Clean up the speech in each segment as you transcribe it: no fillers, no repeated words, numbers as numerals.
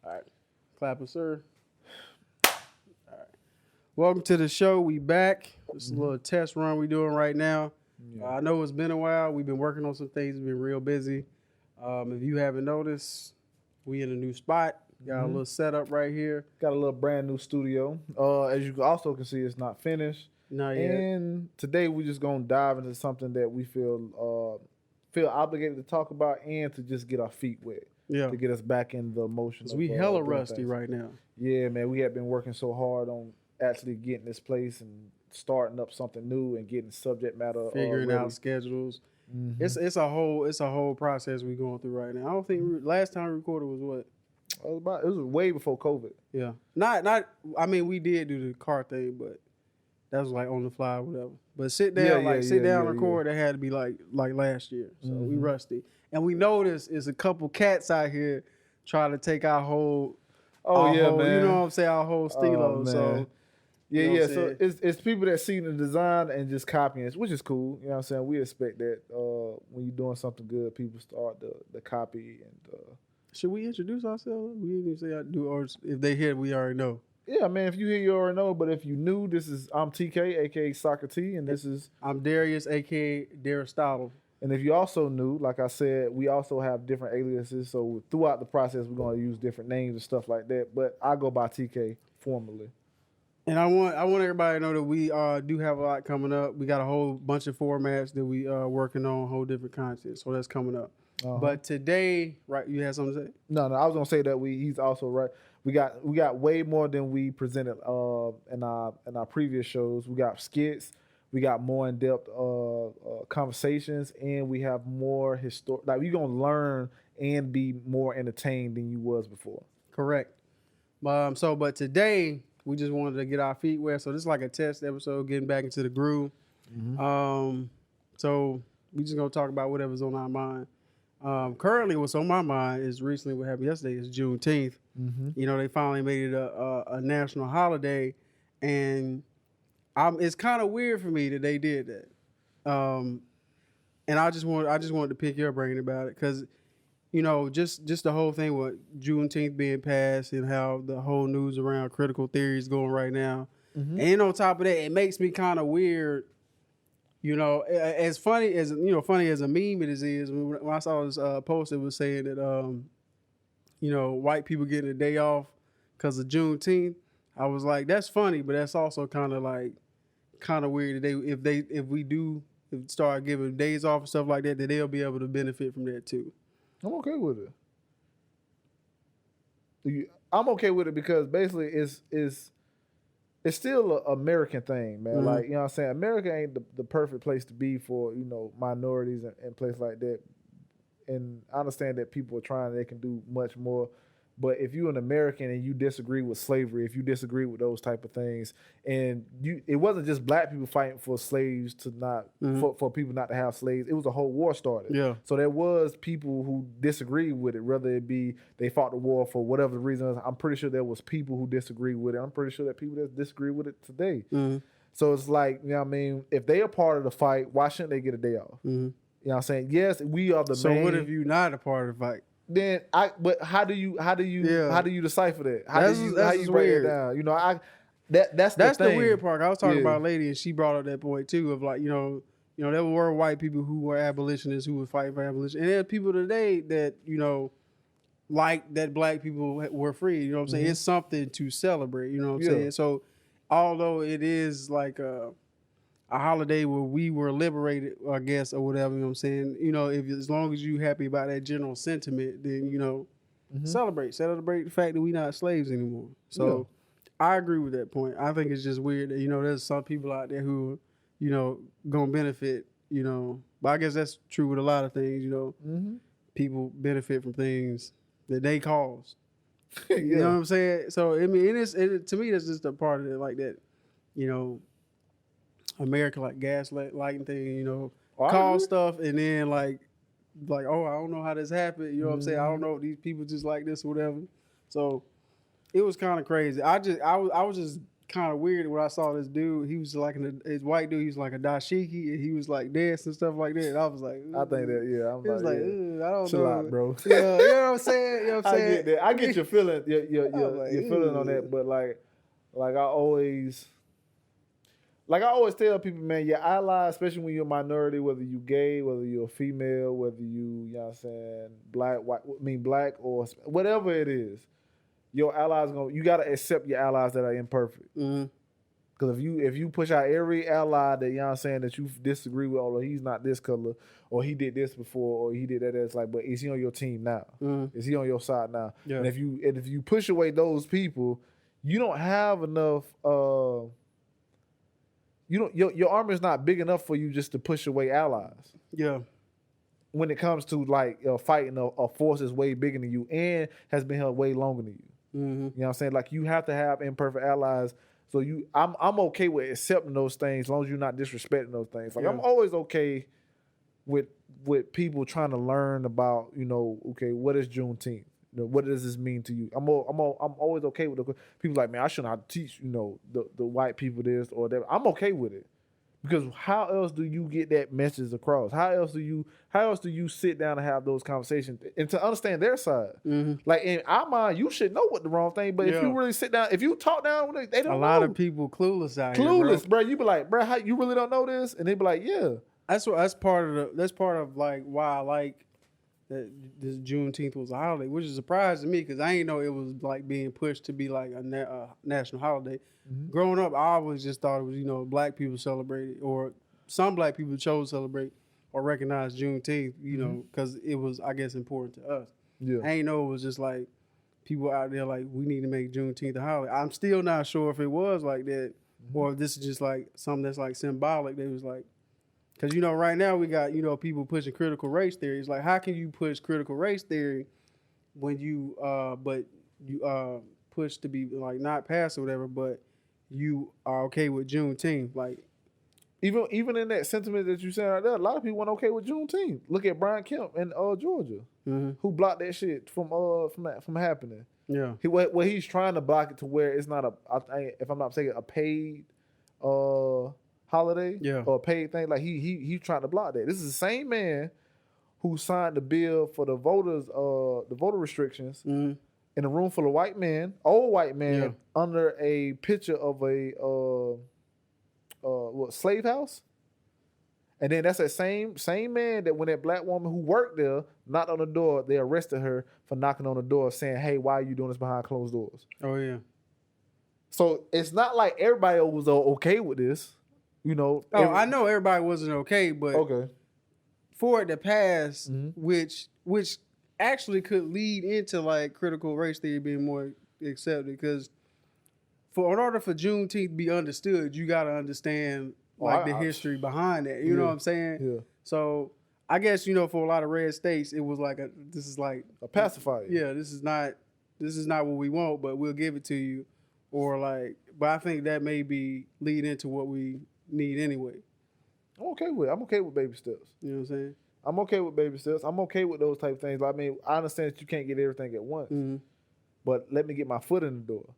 All right. Clapper, sir. All right. Welcome to the show. We back. It's a little test run we doing right now. Yeah. I know it's been a while. We've been working on some things. We've been real busy. If you haven't noticed, we in a new spot. Got a little setup right here. Got a little brand new studio. As you also can see, it's not finished. Not yet. And today we're just gonna dive into something that we feel obligated to talk about and to just get our feet wet. Yeah. To get us back in the motion. Because we hella rusty things. right now. Yeah, man. We have been working so hard on actually getting this place and starting up something new and getting subject matter. Figuring out schedules. Mm-hmm. It's a whole process we going through right now. I don't think last time we recorded was what? It was way before COVID. Yeah. Not I mean, we did do the car thing, but that was like on the fly or whatever. But sit down and record, that had to be like last year. So we rusty. And we noticed it's a couple cats out here trying to take our whole man. You know what I'm saying, our whole stilo. So yeah. So it's people that see the design and just copying it, which is cool. You know what I'm saying? We expect that when you're doing something good, people start the copy and should we introduce ourselves? We didn't even say I do, or if they hear, we already know. Yeah, man. If you hear, you already know. But if you new, I'm TK, aka Soccer T, and I'm Darius, aka Daristotle. And if you also new, like I said, we also have different aliases. So throughout the process, we're going to use different names and stuff like that. But I go by TK formally. And I want everybody to know that we do have a lot coming up. We got a whole bunch of formats that we are working on, whole different content. So that's coming up. But today, right? You had something to say? No. I was gonna say that he's also right. We got way more than we presented in our previous shows. We got skits. We got more in depth conversations, and we have more historic. Like you're gonna learn and be more entertained than you was before. Correct. But today we just wanted to get our feet wet. So this is like a test episode, getting back into the groove. So we just gonna talk about whatever's on our mind. Currently, what's on my mind is recently what happened yesterday is Juneteenth. You know, they finally made it a national holiday, and it's kind of weird for me that they did that. And I just wanted to pick your brain about it because, you know, just the whole thing with Juneteenth being passed and how the whole news around critical theory is going right now. And on top of that, it makes me kind of weird. You know, as funny as a meme it is, when I saw this post, it was saying that, you know, white people getting a day off because of Juneteenth. I was like, that's funny, but that's also kind of weird that if we start giving days off and stuff like that, that they'll be able to benefit from that too. I'm okay with it. I'm okay with it because basically it's still an American thing, man. Like, you know what I'm saying? America ain't the perfect place to be for, you know, minorities and places like that. And I understand that people are trying, they can do much more. But if you're an American and you disagree with slavery, if you disagree with those type of things, and it wasn't just black people fighting for slaves to not, for people not to have slaves. It was a whole war started. Yeah. So there was people who disagreed with it, whether it be they fought the war for whatever the reason is. I'm pretty sure there was people who disagreed with it. I'm pretty sure that people that disagree with it today. So it's like, you know what I mean? If they are part of the fight, why shouldn't they get a day off? You know what I'm saying? Yes, we are the main. So what if you not a part of the fight? Then but how do you decipher that? How do you break weird. it down? You know, that's the weird part. I was talking about a lady and she brought up that point too of like, you know, there were white people who were abolitionists who would fight for abolition. And there are people today that, you know, like that black people were free. You know what I'm saying? It's something to celebrate, you know what I'm saying? So although it is like a holiday where we were liberated, I guess, or whatever, you know what I'm saying? You know, as long as you happy about that general sentiment, then, you know, celebrate the fact that we not slaves anymore. So I agree with that point. I think it's just weird that, you know, there's some people out there who, you know, gonna benefit, you know, but I guess that's true with a lot of things, you know, people benefit from things that they cause. You know what I'm saying? So, I mean, to me, that's just a part of it like that, you know, America like gaslighting thing, you know, call stuff and then like, oh, I don't know how this happened. You know what I'm saying? I don't know, these people just like this or whatever. So it was kind of crazy. I was just kind of weird when I saw this dude. He was like his white dude. He was like a dashiki, and he was like dancing and stuff like that. And I was like, I think that It was like, I don't chill know, out, bro. Yeah, you know what I'm saying. You know what I'm saying. I get that. I get your feeling. Your like, feeling on that. But like I always tell people, man, your allies, especially when you're a minority, whether you gay, whether you're a female, whether you know what I'm saying, black, white, black or whatever it is, your allies you gotta accept your allies that are imperfect. Because if you push out every ally that you know what I'm saying that you disagree with, or he's not this color, or he did this before, or he did that, it's like, but is he on your team now? Is he on your side now? Yeah. And if you push away those people, you don't have enough. Your army is not big enough for you just to push away allies. Yeah. When it comes to like fighting a force that's way bigger than you and has been held way longer than you. You know what I'm saying? Like you have to have imperfect allies. So I'm okay with accepting those things as long as you're not disrespecting those things. Like I'm always okay with people trying to learn about, okay, what is Juneteenth? What does this mean to you? I'm always okay with it. People like, man, I shouldn't have to teach, the white people this or that. I'm okay with it. Because how else do you get that message across? How else do you sit down and have those conversations and to understand their side? Like in our mind, you should know what the wrong thing, but if you really sit down, if you talk down, they don't know. A lot of people clueless out here, clueless, bro. You be like, bro, how you really don't know this? And they be like, yeah. That's part of like why I like that this Juneteenth was a holiday, which is a surprise to me because I ain't know it was like being pushed to be like a national holiday. Growing up, I always just thought it was, black people celebrated or some black people chose to celebrate or recognize Juneteenth, because it was, I guess, important to us. Yeah. I ain't know it was just like people out there like, we need to make Juneteenth a holiday. I'm still not sure if it was like that or if this is just like something that's like symbolic. They was like, because, right now we got, people pushing critical race theory. It's like, how can you push critical race theory when you push to be like not passed or whatever, but you are okay with Juneteenth? Like, even in that sentiment that you said right there, a lot of people weren't okay with Juneteenth. Look at Brian Kemp in Georgia, who blocked that shit from happening. Yeah, he's trying to block it to where it's not if I'm not mistaken, a paid holiday or a paid thing. Like he's trying to block that. This is the same man who signed the bill for the voter restrictions in a room full of old white men, under a picture of a slave house. And then that's that same man that when that black woman who worked there knocked on the door, they arrested her for knocking on the door saying, hey, why are you doing this behind closed doors? Oh, yeah. So it's not like everybody was okay with this, I know everybody wasn't okay, but for it to pass, which actually could lead into like critical race theory being more accepted, because in order for Juneteenth to be understood, you got to understand the history behind that. You know what I'm saying? Yeah. So I guess for a lot of red states, it was like this is like a pacifier. Yeah, this is not what we want, but we'll give it to you, but I think that may be lead into what we need anyway. I'm okay with baby steps. You know what I'm saying? I'm okay with baby steps. I'm okay with those type of things. I mean, I understand that you can't get everything at once, but let me get my foot in the door.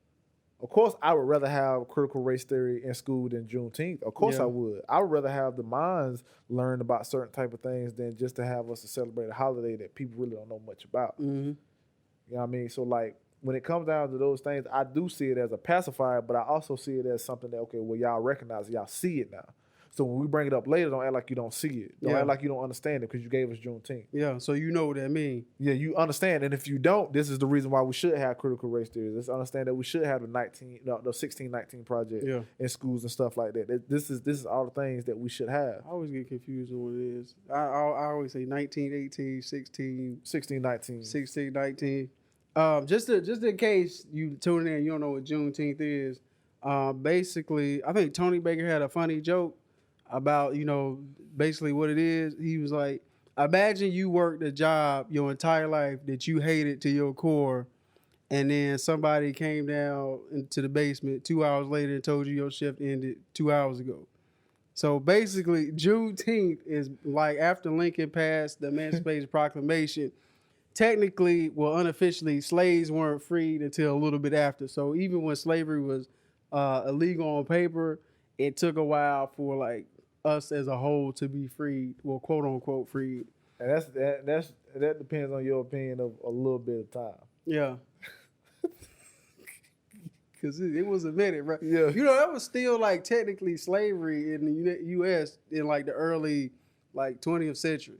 Of course, I would rather have critical race theory in school than Juneteenth. Of course I would. I would rather have the minds learn about certain type of things than just to have us to celebrate a holiday that people really don't know much about. You know what I mean? So, like, when it comes down to those things, I do see it as a pacifier, but I also see it as something that, okay, well, y'all recognize it. Y'all see it now. So when we bring it up later, don't act like you don't see it. Don't act like you don't understand it because you gave us Juneteenth. Yeah, so you know what that means. Yeah, you understand. And if you don't, this is the reason why we should have critical race theory. Let's understand that we should have the 1619 project in schools and stuff like that. This is all the things that we should have. I always get confused on what it is. I always say 1918, 1619. 1619. Just in case you tune in and you don't know what Juneteenth is, basically, I think Tony Baker had a funny joke about, basically what it is. He was like, imagine you worked a job your entire life that you hated to your core, and then somebody came down into the basement 2 hours later and told you your shift ended 2 hours ago. So basically, Juneteenth is like after Lincoln passed the Emancipation Proclamation, unofficially, slaves weren't freed until a little bit after. So even when slavery was illegal on paper, it took a while for like us as a whole to be freed, well, quote unquote freed. And that depends on your opinion of a little bit of time. Yeah. Because it was a minute, right? Yeah. You know, that was still like technically slavery in the U.S. in like the early like 20th century.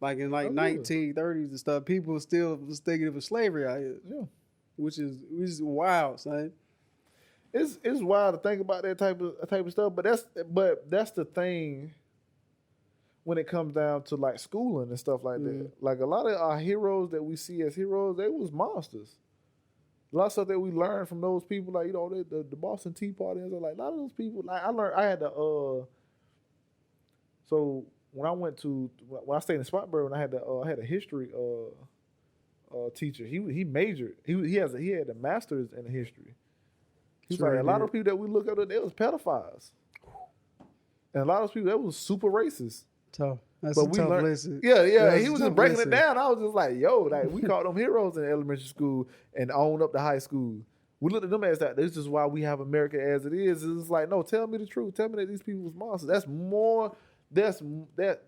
Like in like 1930s and stuff, people still was thinking it was slavery out here. Yeah. Which is wild, son. It's wild to think about that type of stuff, but that's the thing when it comes down to like schooling and stuff like that. Like a lot of our heroes that we see as heroes, they was monsters. A lot of stuff that we learned from those people, like, you know, the Boston Tea Party and stuff, like a lot of those people, like I had to so when I stayed in Spotsburg, when I had a history teacher. He majored. He had a master's in history. He's like, a lot of people that we look at, they was pedophiles. And a lot of people that was super racist. Tough. That's a tough lesson. Yeah. He was just breaking it down. I was just like, yo, like we called them heroes in elementary school and on up to high school. We looked at them as that. This is why we have America as it is. It's like, no, tell me the truth. Tell me that these people was monsters. That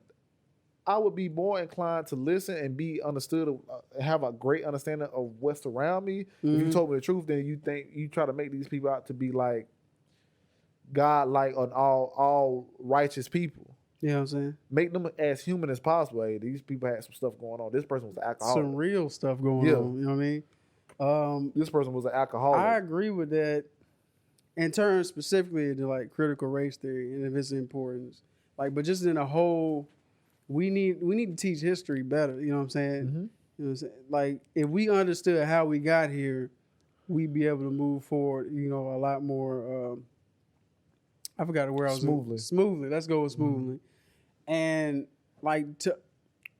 I would be more inclined to listen and be understood, have a great understanding of what's around me. If you told me the truth, then you try to make these people out to be like God-like on all righteous people. You know what I'm saying? Make them as human as possible. Hey, these people had some stuff going on. This person was an alcoholic. Some real stuff going on. You know what I mean? This person was an alcoholic. I agree with that in terms specifically to like critical race theory and of its importance. Like, but just in a whole, we need to teach history better. You know what I'm saying? You know what I'm saying? Like, if we understood how we got here, we'd be able to move forward, you know, a lot more. I forgot where I was. Smoothly. Let's go with smoothly. And like,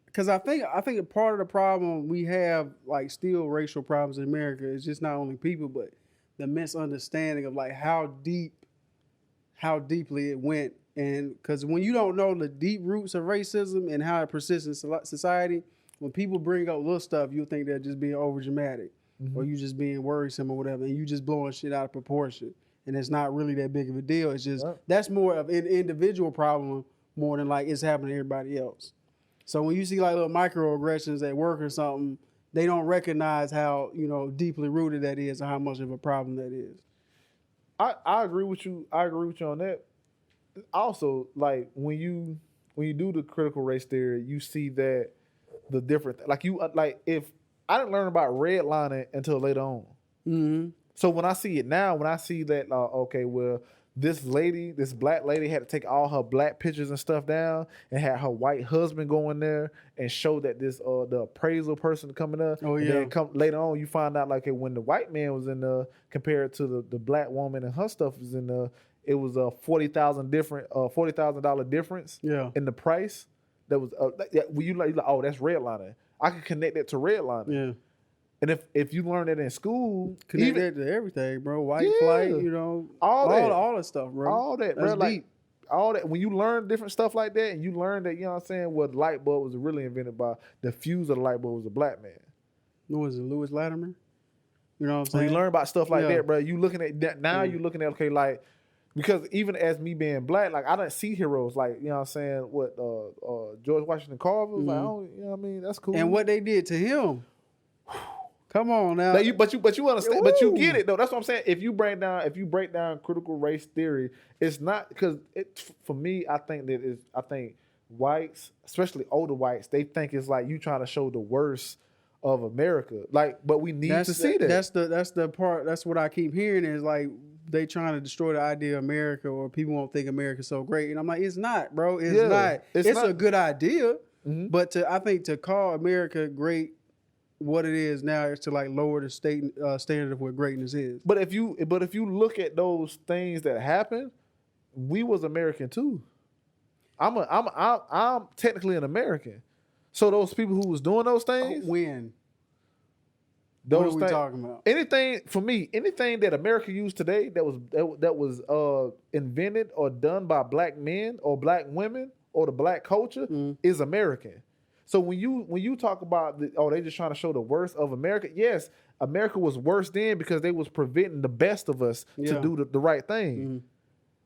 because I think part of the problem we have, like, still racial problems in America is just not only people, but the misunderstanding of like how deeply it went. And because when you don't know the deep roots of racism and how it persists in society, when people bring up little stuff, you'll think they're just being over dramatic or you just being worrisome or whatever, and you just blowing shit out of proportion. And it's not really that big of a deal. It's just, that's more of an individual problem more than like it's happening to everybody else. So when you see like little microaggressions at work or something, they don't recognize how, you know, deeply rooted that is or how much of a problem that is. I agree with you. I agree with you on that. Also, like when you do the critical race theory, you see that the different, if I didn't learn about redlining until later on. So when I see it now, when I see that, okay, well, this black lady had to take all her black pictures and stuff down and had her white husband go in there and show that this the appraisal person coming up. Oh, yeah. And then later on, you find out like when the white man was in there compared to the black woman and her stuff was in there, it was a $40,000 difference in the price. That was you like, oh, that's redlining. I can connect that to redlining. Yeah. And if you learn that in school, connect that to everything, bro. White flight, you know, all that stuff, bro. All that, bro. Like, all that. When you learn different stuff like that, and you learn that, you know what I'm saying, what the light bulb was really invented by, the fuse of the light bulb was a black man. Who was it, Lewis Latimer? You know what I'm saying? When you learn about stuff like that, bro, you looking at that now. You looking at, okay, like, because even as me being black, like, I didn't see heroes like, you know what I'm saying, what George Washington Carver was like, oh, you know what I mean, that's cool. And what they did to him. Come on now. But you understand, but you get it though. That's what I'm saying. If you break down critical race theory, it's not because for me, I think whites, especially older whites, they think it's like you trying to show the worst of America. Like, but we need to see that. That's the part. That's what I keep hearing is like they trying to destroy the idea of America, or people won't think America's so great. And I'm like, it's not, bro. It's not. It's not a good idea, but I think to call America great, what it is now is to like lower the standard of what greatness is. But if you look at those things that happen, we was American too. I'm technically an American. So those people who was doing those things, when? Those what are we talking about? Anything that America used today that was invented or done by black men or black women or the black culture is American. So when you talk about they just trying to show the worst of America, yes, America was worse then because they was preventing the best of us to do the right thing. Mm-hmm.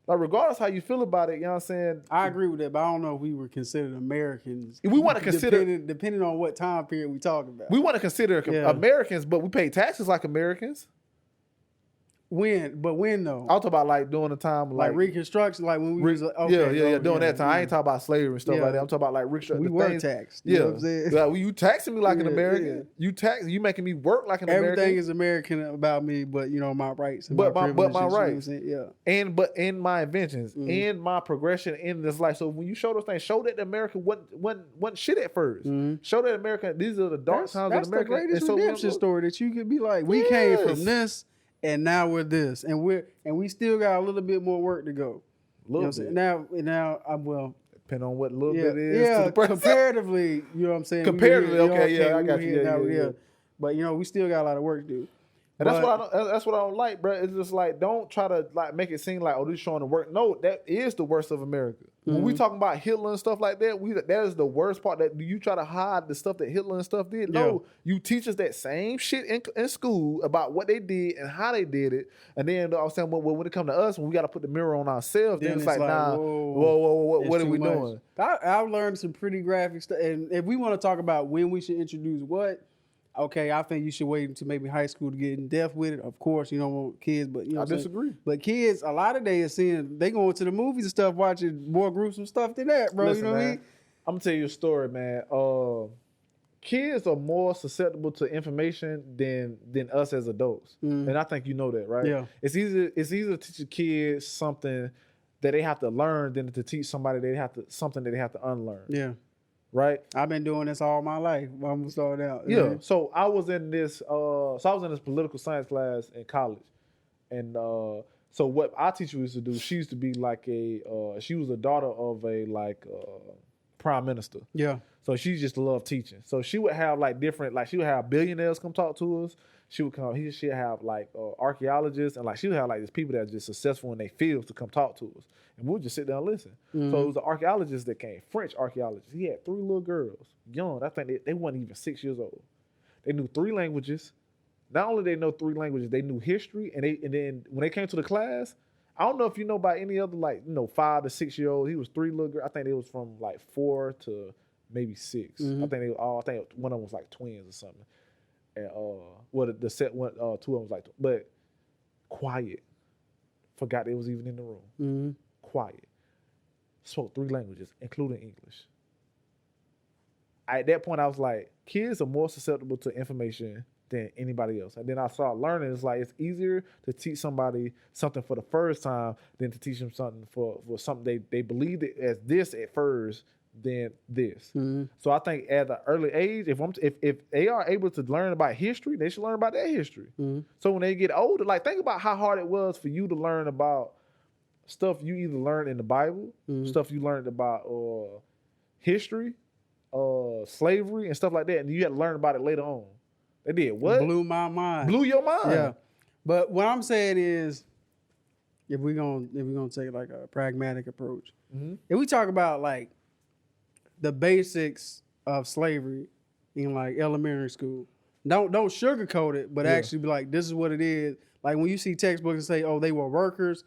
Like, regardless how you feel about it, you know what I'm saying? I agree with that, but I don't know if we were considered Americans. We want to consider... Depending on what time period we talk about. We want to consider Americans, but we pay taxes like Americans. When though? I'll talk about like during the time like Reconstruction, like when we was during that time. I ain't talking about slavery and stuff like that. I'm talking about like Reconstruction. We were taxed. You know what I'm saying? Like, you taxing me like an American. You making me work like an American. Everything is American about me, but my rights and my rights. But in my inventions, in my progression in this life. So when you show those things, show that America wasn't shit at 1st. Show that America, these are the dark times of America. That's the greatest redemption story that you could be like, we came from this. And now we're this, and we still got a little bit more work to go. Now, well, depending on what little bit is. Yeah, comparatively, you know what I'm saying. Comparatively, I got you. But we still got a lot of work to do. And that's what I don't like, bro. It's just like, don't try to like make it seem like, oh, this is showing the work. No, that is the worst of America. When we talking about Hitler and stuff like that, that is the worst part. That you try to hide the stuff that Hitler and stuff did. No, you teach us that same shit in school about what they did and how they did it. And then I was saying, well, when it come to us, when we got to put the mirror on ourselves, then it's like, nah, whoa, what are we doing? I've learned some pretty graphic stuff. And if we want to talk about when we should introduce what, okay, I think you should wait until maybe high school to get in depth with it. Of course, you don't want kids, but I disagree. But kids, a lot of days they going to the movies and stuff, watching more gruesome stuff than that, bro. Listen, you know what I mean? I'm gonna tell you a story, man. Kids are more susceptible to information than us as adults, and I think you know that, right? Yeah. It's easier to teach a kid something that they have to learn than to teach somebody something that they have to unlearn. Yeah. Right, I've been doing this all my life. I'm gonna start out. Yeah. So I was in this. Political science class in college, and so what our teacher used to do, she used to be like she was a daughter of a prime minister. Yeah. So she just loved teaching. So she would have she would have billionaires come talk to us. She'd have archaeologists and she would have these people that are just successful in their fields to come talk to us. And we'll just sit down and listen. So it was an archaeologist that came, French archaeologist. He had 3 little girls, young. I think they weren't even 6 years old. They knew 3 languages. Not only they know 3 languages, they knew history. And then when they came to the class, I don't know if you know about any other 5 to 6 year old. He was 3 little girls. I think they was from 4 to maybe 6. I think one of them was twins or something. And the set one, 2 of them was but quiet. Forgot they was even in the room. Quiet. Spoke 3 languages, including English. At that point, I was like, kids are more susceptible to information than anybody else. And then I started learning, it's easier to teach somebody something for the first time than to teach them something for something they believed it as this at first than this. So I think at an early age, if they are able to learn about history, they should learn about their history. So when they get older, think about how hard it was for you to learn about stuff you either learned in the Bible, stuff you learned about history, slavery, and stuff like that, and you had to learn about it later on. They did what? Blew my mind. Blew your mind. Yeah. But what I'm saying is, if we're gonna take a pragmatic approach, if we talk about the basics of slavery in elementary school, don't sugarcoat it, but actually be this is what it is. When you see textbooks and say, oh, they were workers,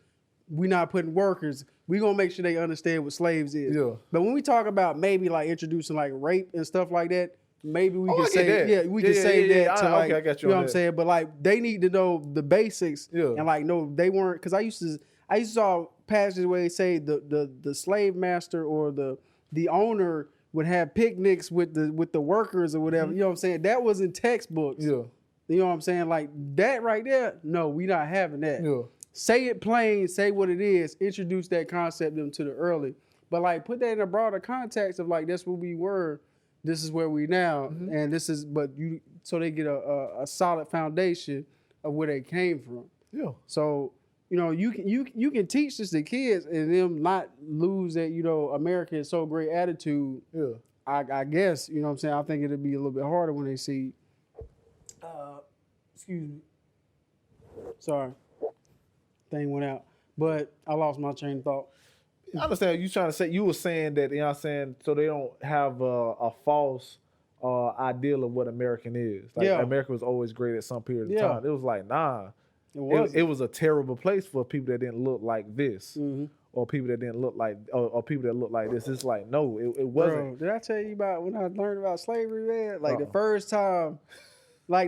we not putting workers. We gonna make sure they understand what slaves is. Yeah. But when we talk about maybe introducing rape and stuff like that, maybe we can say that. We can say that to I got you know what I'm saying. But they need to know the basics and no, they weren't, because I used to saw passages where they say the slave master or the owner would have picnics with the workers or whatever. You know what I'm saying? That was in textbooks. Yeah. You know what I'm saying? That right there, no, we not having that. Yeah. Say it plain, say what it is, introduce that concept to the early. But put that in a broader context of that's what we were, this is where we now, and this is, so they get a solid foundation of where they came from. Yeah. So, you can teach this to kids and them not lose that, America is so great attitude. Yeah. I guess, you know what I'm saying? I think it'll be a little bit harder when they see, excuse me. Sorry. Thing went out. But I lost my train of thought. I understand you trying to say, you were saying that, you know what I'm saying, so they don't have a false ideal of what American is. Like America was always great at some period of time. It was like, nah. It was a terrible place for people that didn't look like this. Or people that didn't look like, or people that look like this. It's like, no, it wasn't. Bro, did I tell you about when I learned about slavery, man? Like the first time, I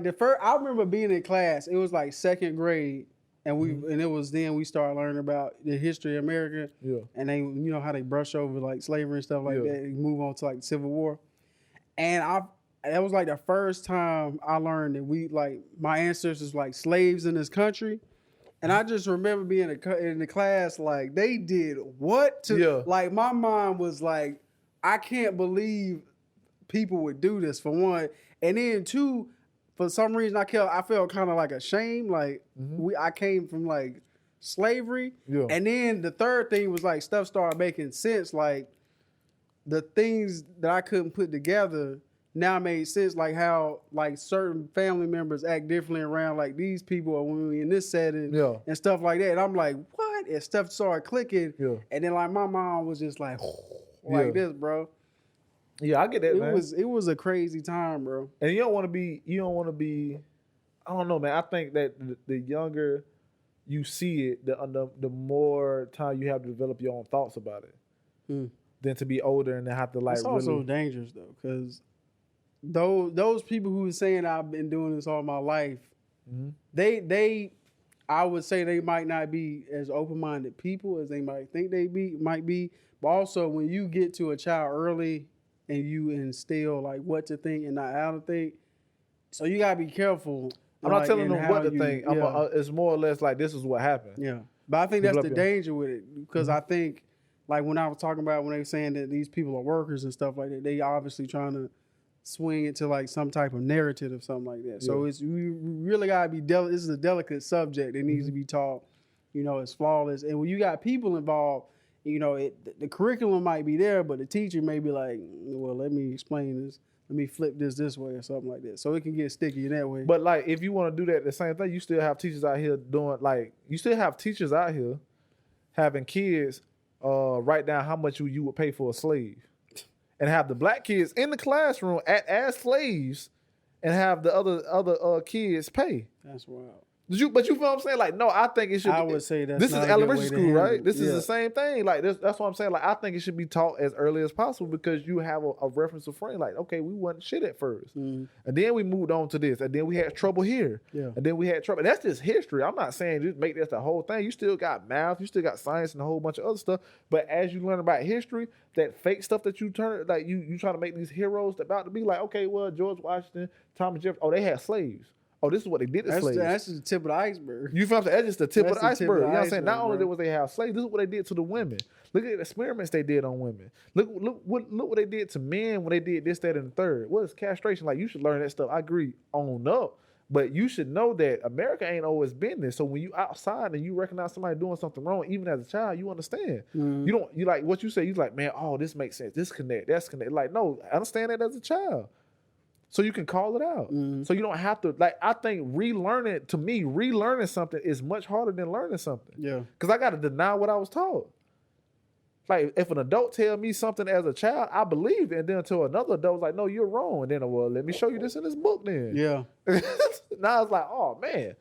remember being in class. It was like second grade, and and it was then we started learning about the history of America. Yeah. And they, you know how they brush over like slavery and stuff like that, and move on to like the Civil War. And that was like the first time I learned that we like my ancestors like slaves in this country. And I just remember being in the class, like, they did what to, like, my mind was like, I can't believe people would do this, for one. And then, two, for some reason, I felt kind of like ashamed. Like, I came from, like, slavery. Yeah. And then the third thing was, like, stuff started making sense. Like, the things that I couldn't put together now made sense, like how like certain family members act differently around like these people or when we in this setting and stuff like that. And I'm like, what? And stuff started clicking. Yeah. And then like my mom was just like this, bro. Yeah, I get that, man. It was a crazy time, bro. And you don't want to be, I don't know, man. I think that the younger you see it, the more time you have to develop your own thoughts about it than to be older and then have to like. It's also dangerous though, because those people who are saying I've been doing this all my life, they I would say they might not be as open-minded people as they might think might be. But also when you get to a child early and you instill like what to think and not how to think, so you gotta be careful. I'm not telling them what to think. It's more or less like this is what happened. Yeah, but I think that's the danger with it, because I think like when I was talking about when they were saying that these people are workers and stuff like that, they obviously trying to swing it to like some type of narrative or something like that. So we really gotta be this is a delicate subject. It needs to be taught. You know, it's flawless. And when you got people involved, you know, the curriculum might be there, but the teacher may be like, well, let me explain this. Let me flip this way or something like that. So it can get sticky in that way. But like, if you want to do that, the same thing, you still have teachers out here doing like, you still have teachers out here having kids write down how much you would pay for a slave. And have the black kids in the classroom as slaves, and have the other kids pay. That's wild. But you feel what I'm saying? Like, no, I think it should. I would say that's this is elementary school, right? This is the same thing. Like that's what I'm saying. Like, I think it should be taught as early as possible, because you have a reference of frame. Like, okay, we wasn't shit at first, and then we moved on to this, and then we had trouble here, and then we had trouble. And that's just history. I'm not saying just make this the whole thing. You still got math, you still got science, and a whole bunch of other stuff. But as you learn about history, that fake stuff that you turn, like you try to make these heroes about to be like, okay, well, George Washington, Thomas Jefferson, oh, they had slaves. Oh, this is what they did to slaves. That's just the tip of the iceberg. You feel what I'm saying? That's just the tip of the iceberg. You know what I'm saying? Not only did they have slaves, this is what they did to the women. Look at the experiments they did on women. Look what they did to men when they did this, that, and the third. What is castration? Like, you should learn that stuff. I agree, on up. But you should know that America ain't always been this. So when you outside and you recognize somebody doing something wrong, even as a child, you understand. You like what you say. You like, man, oh, this makes sense. This connect. That's connect. Like, no, I understand that as a child. So you can call it out. So you don't have to, like, I think relearning something is much harder than learning something. Yeah. Because I got to deny what I was taught. Like, if an adult tell me something as a child, I believe it. And then until another adult was like, no, you're wrong. And then, well, let me show you this in this book then. Yeah. Now it's like, oh, man.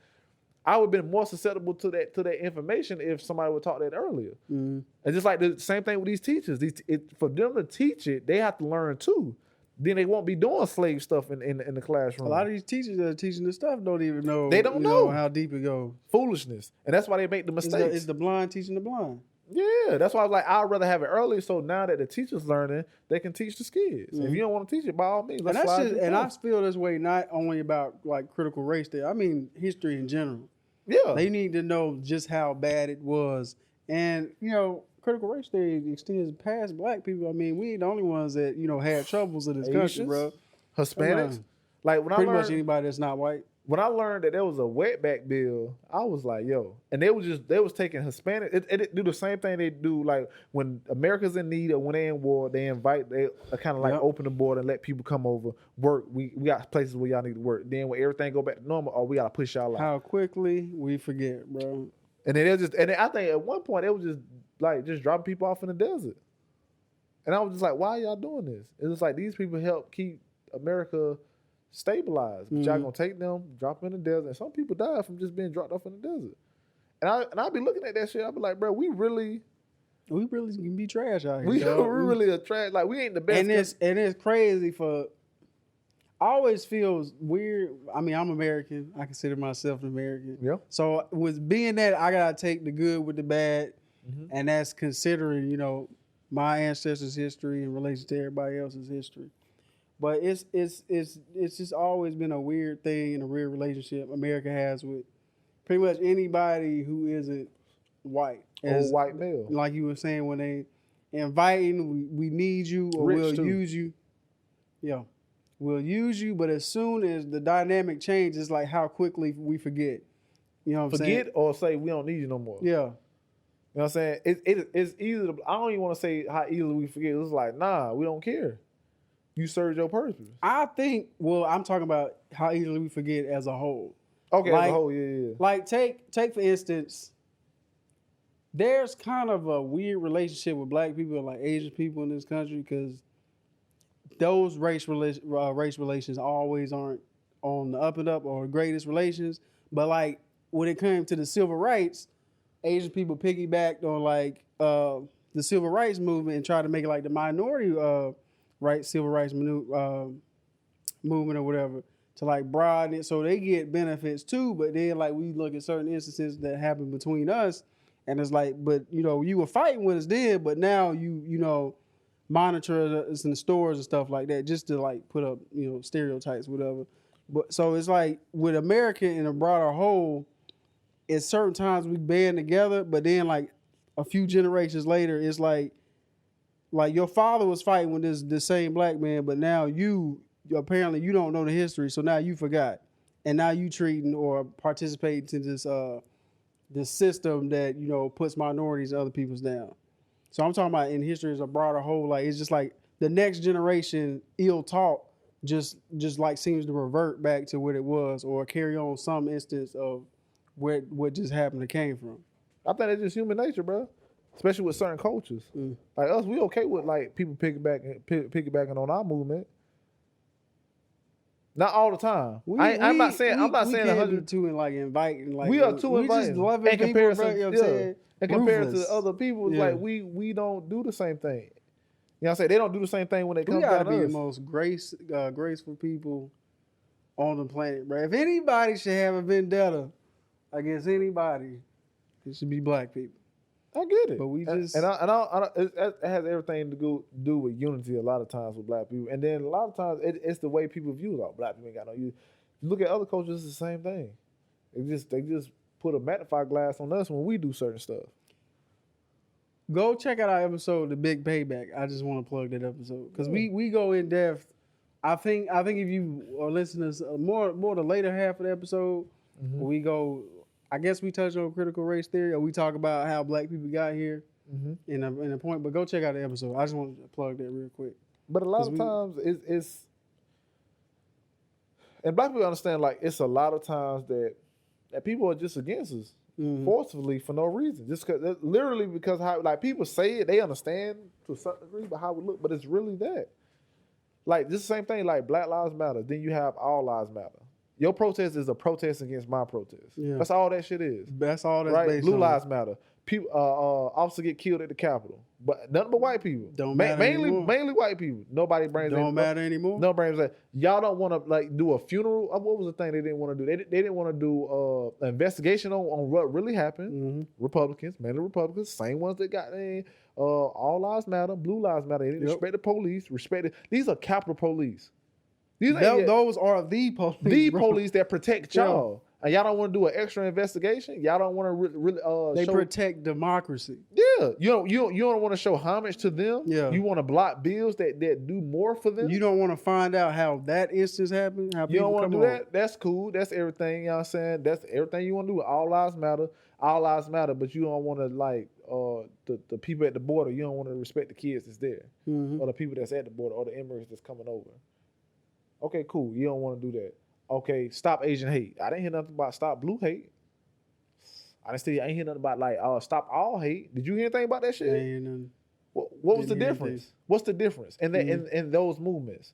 I would have been more susceptible to that information if somebody would taught that earlier. And just like the same thing with these teachers. For them to teach it, they have to learn too. Then they won't be doing slave stuff in the classroom. A lot of these teachers that are teaching this stuff don't even know. They don't know how deep it goes. Foolishness. And that's why they make the mistakes. It's the blind teaching the blind. Yeah, that's why I was like, I'd rather have it early, so now that the teacher's learning, they can teach the kids. If you don't want to teach it, by all means, and I feel this way not only about like critical race theory. I mean history in general. Yeah, they need to know just how bad it was, and critical race theory extends past black people. I mean, we ain't the only ones that had troubles in this country, bro. Hispanics, like when pretty much anybody that's not white. When I learned that there was a wetback bill, I was like, yo. And they was taking Hispanic. It do the same thing they do, like when America's in need or when they're in war, they kind of like open the border and let people come over, work. We got places where y'all need to work. Then when everything go back to normal, we got to push y'all out. How quickly we forget, bro. And then I think at one point it was just dropping people off in the desert. And I was just like, why are y'all doing this? It was like these people help keep America stabilized. But y'all gonna take them, drop them in the desert, and some people die from just being dropped off in the desert. And I'll be looking at that shit. I'll be like, bro, we really can be trash out here. we really a trash. Like we ain't the best. And it's crazy for. I always feels weird. I mean, I'm American. I consider myself an American. Yeah. So with being that, I gotta take the good with the bad, and that's considering, you know, my ancestors' history in relation to everybody else's history. But it's just always been a weird thing and a weird relationship America has with pretty much anybody who isn't white. Old white male. Like you were saying, when they inviting, we need you or Rich we'll too. use you. Yeah. We'll use you, but as soon as the dynamic changes, like how quickly we forget. You know what I'm saying? Forget or say we don't need you no more. Yeah. You know what I'm saying? It's easy to, I don't even want to say how easily we forget. It's like, nah, we don't care. You served your purpose. I think, well, I'm talking about how easily we forget as a whole. Okay, like, as a whole, yeah. Like take for instance, there's kind of a weird relationship with black people and like Asian people in this country because those race relations always aren't on the up and up or the greatest relations. But like when it came to the civil rights, Asian people piggybacked on like the civil rights movement and tried to make it like the minority civil rights movement or whatever to like broaden it so they get benefits too. But then like we look at certain instances that happen between us, and it's like, but you know, you were fighting with us then, but now you know. Monitor us in the stores and stuff like that, just to like put up, you know, stereotypes, whatever. But so it's like with America in a broader whole, at certain times we band together, but then like a few generations later, it's like your father was fighting with this same black man, but now you apparently you don't know the history, so now you forgot, and now you treating or participating in this system that, you know, puts minorities and other people's down. So I'm talking about in history as a broader whole, like it's just like the next generation ill taught just like seems to revert back to what it was or carry on some instance of what just happened to came from. I think it's just human nature, bro. Especially with certain cultures. Like us, we okay with like people piggybacking on our movement. Not all the time. I'm not saying 100 to and like inviting like we are too inviting. Just loving in comparison, people, bro, you know what I'm saying? In comparison Ruthless. to other people, it's like we don't do the same thing. You know what I'm saying? They don't do the same thing when they come down to us. We gotta be the most graceful people on the planet, bro. If anybody should have a vendetta against anybody, it should be black people. I get it, but we just it has everything to do with unity a lot of times with black people, and then a lot of times it's the way people view it. Black people ain't got no use. You look at other cultures, it's the same thing. They just put a magnifying glass on us when we do certain stuff. Go check out our episode, The Big Payback. I just want to plug that episode because we go in depth. I think if you are listening to more the later half of the episode, we go. I guess we touch on critical race theory, or we talk about how black people got here in a point. But go check out the episode. I just want to plug that real quick. But a lot of times it's and black people understand like it's a lot of times that people are just against us forcefully for no reason. Just literally because how like people say it, they understand to a certain degree, but how we look, but it's really that. Like this same thing, like Black Lives Matter. Then you have All Lives Matter. Your protest is a protest against my protest. Yeah. That's all that shit is. That's all that's right? based Blue on. Lives Matter. People, officers get killed at the Capitol, but nothing but white people. Don't matter anymore. Mainly white people. Nobody brings. Don't matter anymore. No brings that. Y'all don't want to like do a funeral. What was the thing they didn't want to do? They didn't want to do an investigation on what really happened. Republicans, mainly Republicans, same ones that got All Lives Matter, Blue Lives Matter. They didn't respect the police. These are Capitol Police. Those are the police. The police that protect y'all. And y'all don't want to do an extra investigation. Y'all don't want to really they protect democracy. Yeah. You don't want to show homage to them. Yeah. You want to block bills that do more for them. You don't want to find out how that instance happened. How you don't want to do that. That's cool. That's everything. You know what I'm saying? That's everything you want to do. All lives matter. All lives matter. But you don't want to like the people at the border. You don't want to respect the kids that's there, or the people that's at the border, or the immigrants that's coming over. Okay, cool. You don't want to do that. Okay, stop Asian hate. I didn't hear nothing about stop blue hate. I ain't hear nothing about like stop all hate. Did you hear anything about that shit? I ain't hear nothing. What was the difference? What's the difference in that in those movements?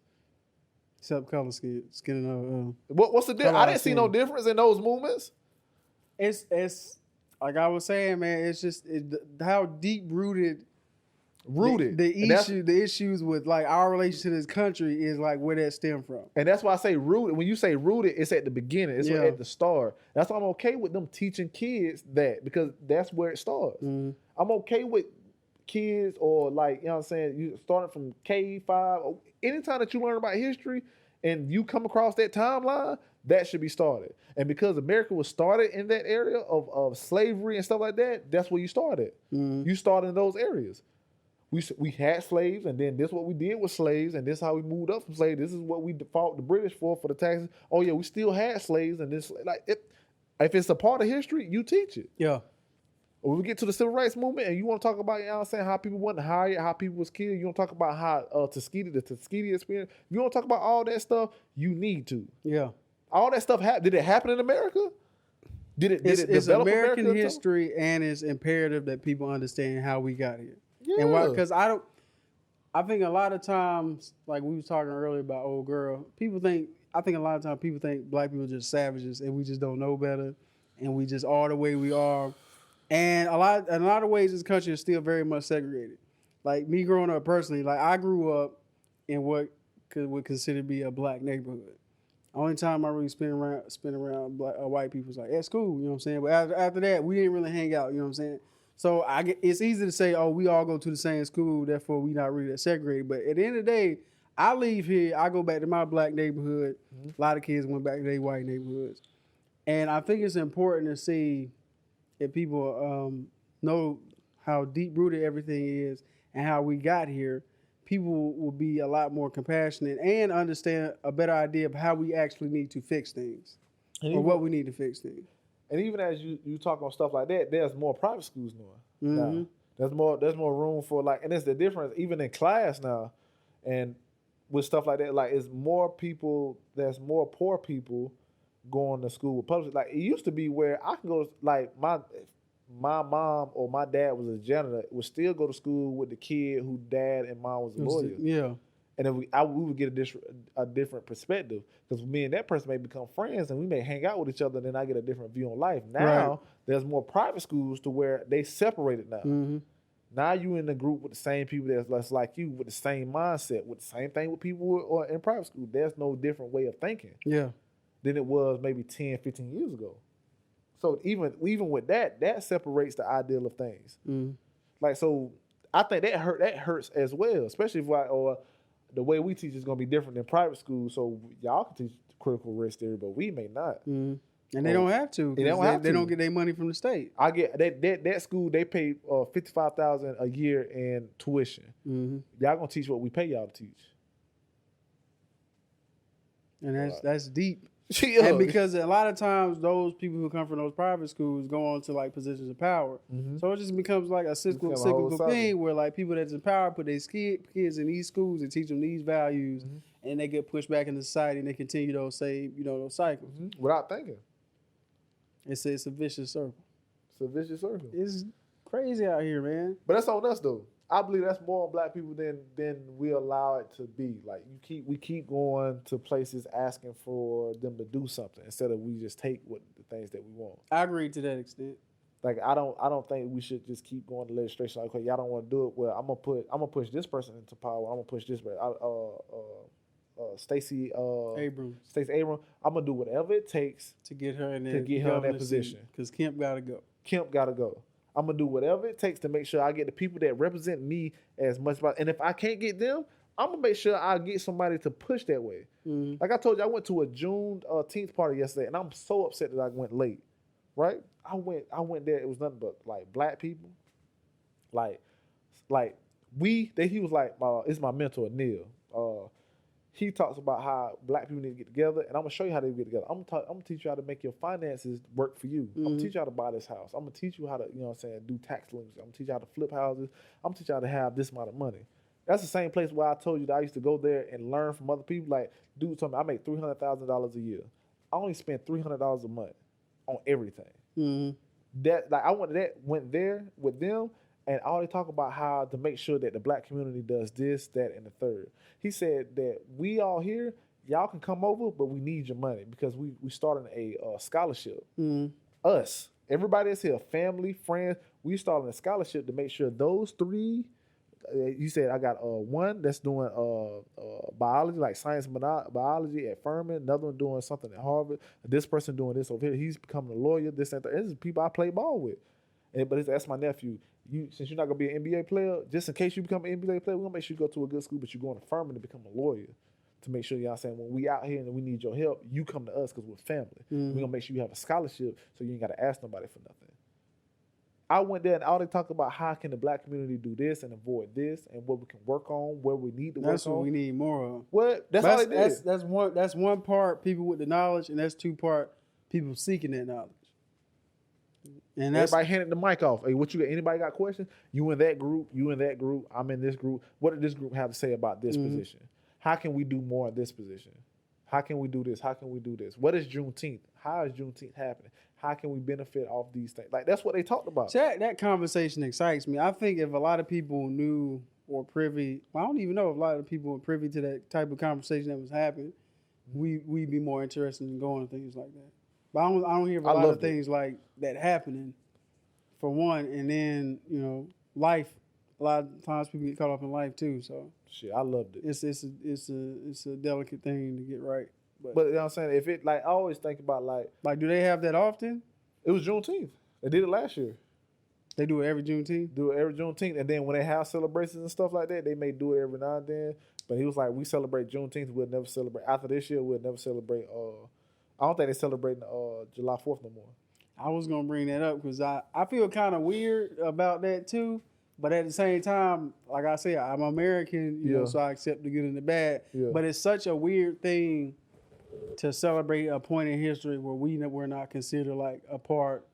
Except color skin What's the difference? I didn't see no difference in those movements. It's like I was saying, man. It's just how deep rooted the issues with like our relationship to this country is like where that stem from. And that's why I say rooted. When you say rooted, it's at the beginning. It's at the start. That's why I'm okay with them teaching kids that, because that's where it starts. I'm okay with kids, or like, you know what I'm saying, you starting from K5, anytime that you learn about history and you come across that timeline, that should be started. And because America was started in that area of slavery and stuff like that, that's where you started. You started in those areas. We had slaves, and then this is what we did with slaves, and this is how we moved up from slaves. This is what we fought the British for the taxes. Oh yeah, we still had slaves, and this, like, if it's a part of history, you teach it. Yeah. When we get to the civil rights movement, and you want to talk about, you know what I'm saying, how people wasn't hired, how people was killed, you want to talk about how the Tuskegee experience, if you want to talk about all that stuff, you need to. Yeah. All that stuff happened. Did it happen in America? It's American history, and it's imperative that people understand how we got here. Yeah. And why? Because I think a lot of times, like we was talking earlier about old girl, I think a lot of times people think black people are just savages and we just don't know better, and we just are the way we are. And a lot of ways this country is still very much segregated. Like me growing up personally, like I grew up in what would consider to be a black neighborhood. Only time I really spent around white people was like at school, you know what I'm saying? But after that, we didn't really hang out, you know what I'm saying? So it's easy to say, oh, we all go to the same school, therefore we not really that segregated. But at the end of the day, I leave here, I go back to my black neighborhood. A lot of kids went back to their white neighborhoods. And I think it's important to see if people know how deep-rooted everything is and how we got here, people will be a lot more compassionate and understand a better idea of how we actually need to fix things or what we need to fix things. And even as you talk on stuff like that, there's more private schools now. There's more room for, like, and it's the difference even in class now, and with stuff like that, like, it's more people. There's more poor people going to school with public. Like, it used to be where I can go, like, my mom or my dad was a janitor, would still go to school with the kid who dad and mom was a lawyer. Yeah. And then we would get a different perspective, because me and that person may become friends and we may hang out with each other, and then I get a different view on life. Now, there's more private schools to where they separated now. Now you in the group with the same people that's less like you, with the same mindset, with the same thing with people who are in private school. There's no different way of thinking than it was maybe 10, 15 years ago. So even with that separates the ideal of things. Like, so I think that hurts as well, especially if the way we teach is going to be different than private school. So y'all can teach critical race theory, but we may not. And they don't have to. They don't get their money from the state. I get that school. They pay $55,000 a year in tuition. Y'all gonna teach what we pay y'all to teach. And that's deep. And because a lot of times those people who come from those private schools go on to like positions of power. So it just becomes like a cyclical thing where like people that's in power put their kids in these schools and teach them these values, and they get pushed back into society and they continue those those cycles. Without thinking. It's a vicious circle. It's a vicious circle. It's crazy out here, man. But that's on us though. I believe that's more on black people than we allow it to be. Like, we keep going to places asking for them to do something instead of we just take what the things that we want. I agree to that extent. Like, I don't think we should just keep going to legislation. Like, okay, y'all don't want to do it. Well, I'm gonna push this person into power. I'm gonna push this person. Stacey Abrams. I'm gonna do whatever it takes to get her in that position. Because Kemp gotta go. I'm going to do whatever it takes to make sure I get the people that represent me as much. And if I can't get them, I'm going to make sure I get somebody to push that way. Like I told you, I went to a Juneteenth party yesterday, and I'm so upset that I went late, right? I went there. It was nothing but, like, black people. Like he was like, it's my mentor, Neil. He talks about how black people need to get together, and I'm gonna show you how they get together. I'm gonna teach you how to make your finances work for you. I'm gonna teach you how to buy this house. I'm gonna teach you how to, do tax limits. I'm gonna teach you how to flip houses. I'm gonna teach you how to have this amount of money. That's the same place where I told you that I used to go there and learn from other people. Like, dude told me I make $300,000 a year. I only spend $300 a month on everything. I went there with them. And all they talk about how to make sure that the black community does this, that, and the third. He said that we all here, y'all can come over, but we need your money because we starting a scholarship. Mm. Us, everybody that's here, family, friends, we starting a scholarship to make sure those three. You said I got one that's doing biology, like science biology at Furman. Another one doing something at Harvard. This person doing this over here. He's becoming a lawyer. This and that. This is people I play ball with. But that's my nephew. Since you're not gonna be an NBA player, just in case you become an NBA player, we're gonna make sure you go to a good school, but you're going to Furman to become a lawyer. To make sure y'all saying when we out here and we need your help, you come to us because we're family. We're gonna make sure you have a scholarship so you ain't gotta ask nobody for nothing. I went there and all they talk about how can the black community do this and avoid this and what we can work on, where we need to work on. That's what we need more of. What? That's all they did. That's one part people with the knowledge, and that's two part people seeking that knowledge. And that's everybody handed the mic off. Hey, what you got? Anybody got questions? You in that group, I'm in this group. What did this group have to say about this position? How can we do more in this position? How can we do this? How can we do this? What is Juneteenth? How is Juneteenth happening? How can we benefit off these things? Like, that's what they talked about. That conversation excites me. I think if a lot of people knew or privy, well, I don't even know if a lot of people were privy to that type of conversation that was happening, we'd be more interested in going things like that. But I don't hear of a lot of things like that happening, for one. And then, life. A lot of times people get caught up in life too. So shit, I loved it. It's a delicate thing to get right. But you know what I'm saying? If it, like, I always think about like do they have that often? It was Juneteenth. They did it last year. They do it every Juneteenth? Do it every Juneteenth. And then when they have celebrations and stuff like that, they may do it every now and then. But he was like, we celebrate Juneteenth. We'll never celebrate. After this year, we'll never celebrate. I don't think they're celebrating July 4th no more. I was going to bring that up because I feel kind of weird about that too. But at the same time, like I said, I'm American, you know, so I accept the good and the bad. Yeah. But it's such a weird thing to celebrate a point in history where we're not considered like a part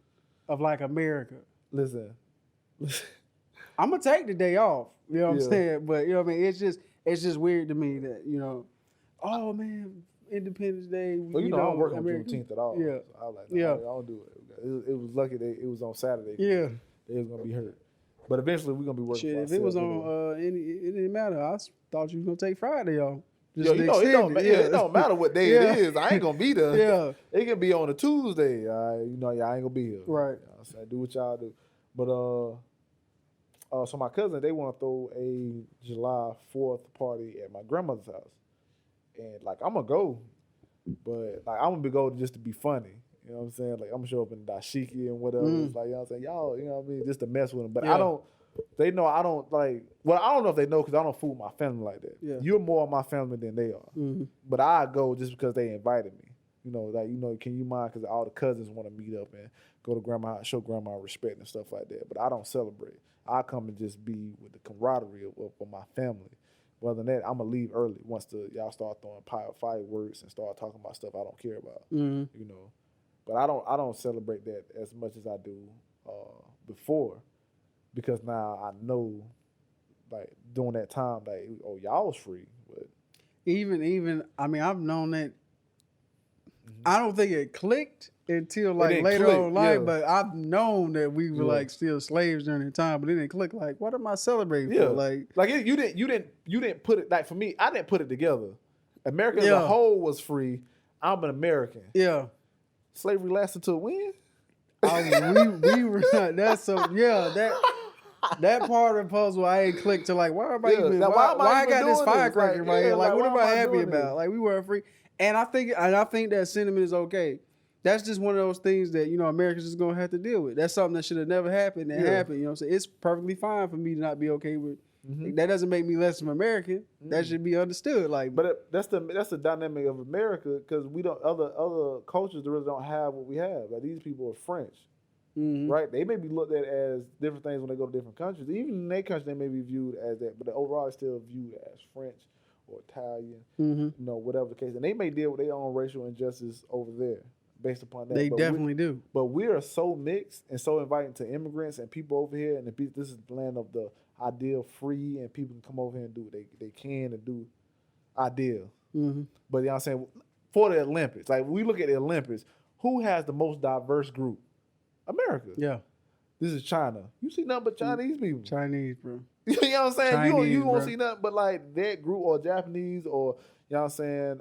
of like America. Listen. I'm gonna take the day off. You know what I'm saying? But you know what I mean? It's just weird to me that, oh man, Independence Day. Well, I don't work on Juneteenth at all. Yeah. So I was like, I don't do it. It was lucky that it was on Saturday. Yeah. They was gonna be hurt. But eventually we're gonna be working. Shit, if it was on it didn't matter. I thought you was gonna take Friday off. It don't matter what day it is. I ain't gonna be there. Yeah, it can be on a Tuesday. I ain't gonna be here. Right. So do what y'all do. But so my cousin, they want to throw a July 4th party at my grandmother's house, and like I'm gonna go, but like I'm gonna go just to be funny. You know what I'm saying? Like I'm gonna show up in dashiki and whatever. It's like, you know what I'm saying? Y'all, you know what I mean? Just to mess with them. But they know I don't like, well, I don't know if they know because I don't fool my family like that. Yeah. You're more of my family than they are. Mm-hmm. But I go just because they invited me. Can you mind? Because all the cousins want to meet up and go to grandma, show grandma respect and stuff like that. But I don't celebrate. I come and just be with the camaraderie of my family. Other than that, I'm going to leave early once y'all start throwing fireworks and start talking about stuff I don't care about. Mm-hmm. But I don't celebrate that as much as I do before, because now I know, like during that time, like y'all was free. But even I mean I've known that. I don't think it clicked until like later on in life, but I've known that we were like still slaves during the time, but it didn't click. Like, what am I celebrating for? Like you didn't put it, like for me, I didn't put it together. America as a whole was free. I'm an American. Yeah. Slavery lasted till when? We were not. That's so. Yeah, that part of the puzzle I ain't clicked to. Like, why am I even? Why I got this firecracker right here? Like, what am I happy about? Like, we weren't free, and I think that sentiment is okay. That's just one of those things that America's just gonna have to deal with. That's something that should have never happened. That happened. You know what I'm saying? It's perfectly fine for me to not be okay with. Mm-hmm. That doesn't make me less of an American. Mm-hmm. That should be understood. Like, but that's the dynamic of America, because we don't other cultures really don't have what we have. Like these people are French, right? They may be looked at as different things when they go to different countries. Even in their country, they may be viewed as that, but overall, it's still viewed as French or Italian, whatever the case. And they may deal with their own racial injustice over there based upon that. They definitely do. But we are so mixed and so inviting to immigrants and people over here, and this is the land of the ideal free, and people can come over here and do what they can and do ideal. Mm-hmm. But you know what I'm saying? For the Olympics, like we look at the Olympics, who has the most diverse group? America. Yeah. This is China. You see nothing but Chinese people. Chinese, bro. You know what I'm saying? You won't see nothing but like that group, or Japanese, or You know what I'm saying?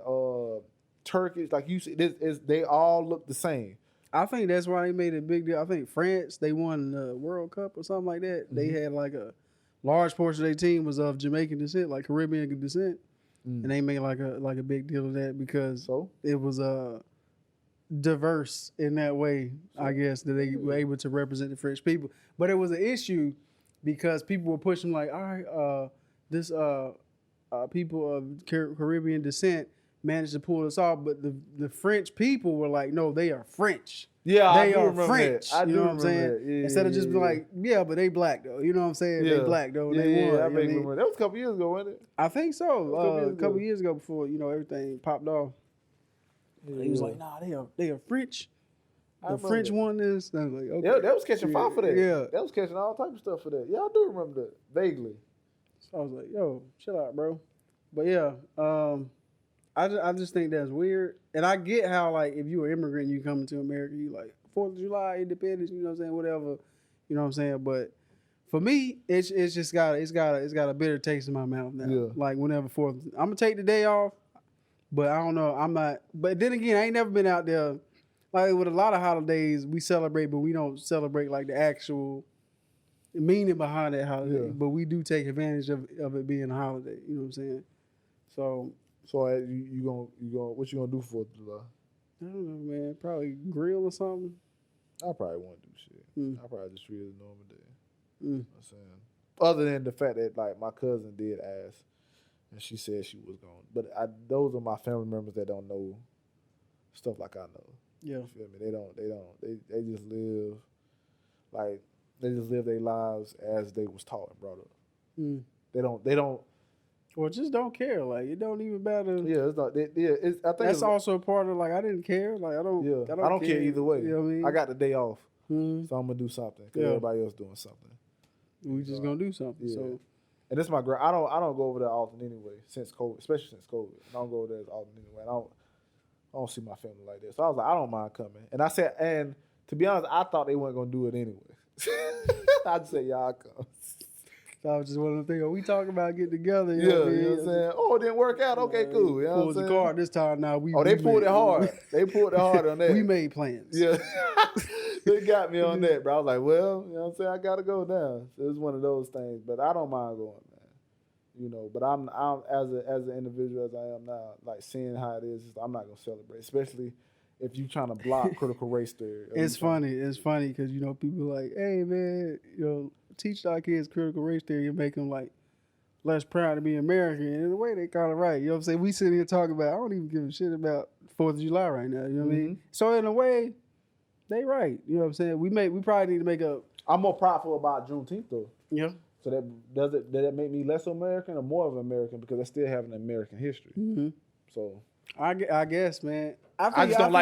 Turkish, like you see, they all look the same. I think that's why they made a big deal. I think France, they won the World Cup or something like that. They had like a large portion of their team was of Jamaican descent, like Caribbean descent, and they made like a big deal of that because it was diverse in that way. I guess that they were able to represent the French people, but it was an issue because people were pushing like, all right, this people of Caribbean descent managed to pull us off, but the French people were like, no, they are French. Yeah, they are French. I do you know what I'm saying? Yeah, instead of just being like, yeah, but they black though. You know what I'm saying? They black though. Yeah, they won. I remember. That was a couple years ago, wasn't it? I think so. A couple years ago before everything popped off. Yeah. He was like, nah, they are French. The French won this. And I was like, okay. Yeah, that was catching fire for that. Yeah. That was catching all type of stuff for that. Yeah, I do remember that vaguely. So I was like, yo, chill out, bro. But yeah, I just think that's weird. And I get how, like, if you're an immigrant, you come to America, you like, 4th of July, independence, you know what I'm saying, whatever, you know what I'm saying? But for me, it's just got a bitter taste in my mouth now. Yeah. Like, whenever 4th, I'm going to take the day off, but I don't know, I'm not, but then again, I ain't never been out there, like, with a lot of holidays, we celebrate, but we don't celebrate, like, the actual meaning behind that holiday. Yeah. But we do take advantage of it being a holiday, you know what I'm saying? So you gonna what you gonna do for 4th of July? I don't know, man. Probably grill or something. I probably won't do shit. I probably just treat it as a normal day. You know what I'm saying? Other than the fact that like my cousin did ask, and she said she was going, but those are my family members that don't know stuff like I know. Yeah, you feel me? They just live like they just live their lives as they was taught and brought up. They don't. Or just don't care. Like, it don't even matter. Yeah, it's not. I think that's also part of, like, I didn't care. Like, I don't care either way. You know what I mean? I got the day off, so I'm gonna do something because everybody else doing something. We just gonna do something. Yeah. So, and this is my girl. I don't go over there often anyway. Since COVID, especially since COVID, I don't go over there as often anyway. I don't see my family like that. So I was like, I don't mind coming. And I said, and to be honest, I thought they weren't gonna do it anyway. I just said, y'all come. I was just one of the things, we talking about getting together. You know what I'm saying? Oh, it didn't work out. Okay, cool. You know pulled the card this time now. They pulled it hard. They pulled it hard on that. We made plans. Yeah. They got me on that, bro. I was like, well, you know what I'm saying? I got to go now. So it's one of those things. But I don't mind going, man. You know, but I'm as an individual as I am now, like seeing how it is, I'm not going to celebrate, especially if you trying to block critical race theory. It's funny because, people like, hey, man, teach our kids critical race theory and make them like less proud to be American. And in a way, they kind of right. You know what I'm saying? We sitting here talking about, I don't even give a shit about 4th of July right now. You know what I mean? So in a way, they right. You know what I'm saying? We probably need to make a. I'm more prideful about Juneteenth though. Yeah. So does that make me less American or more of an American because I still have an American history? Mm-hmm. So I guess, man. I just don't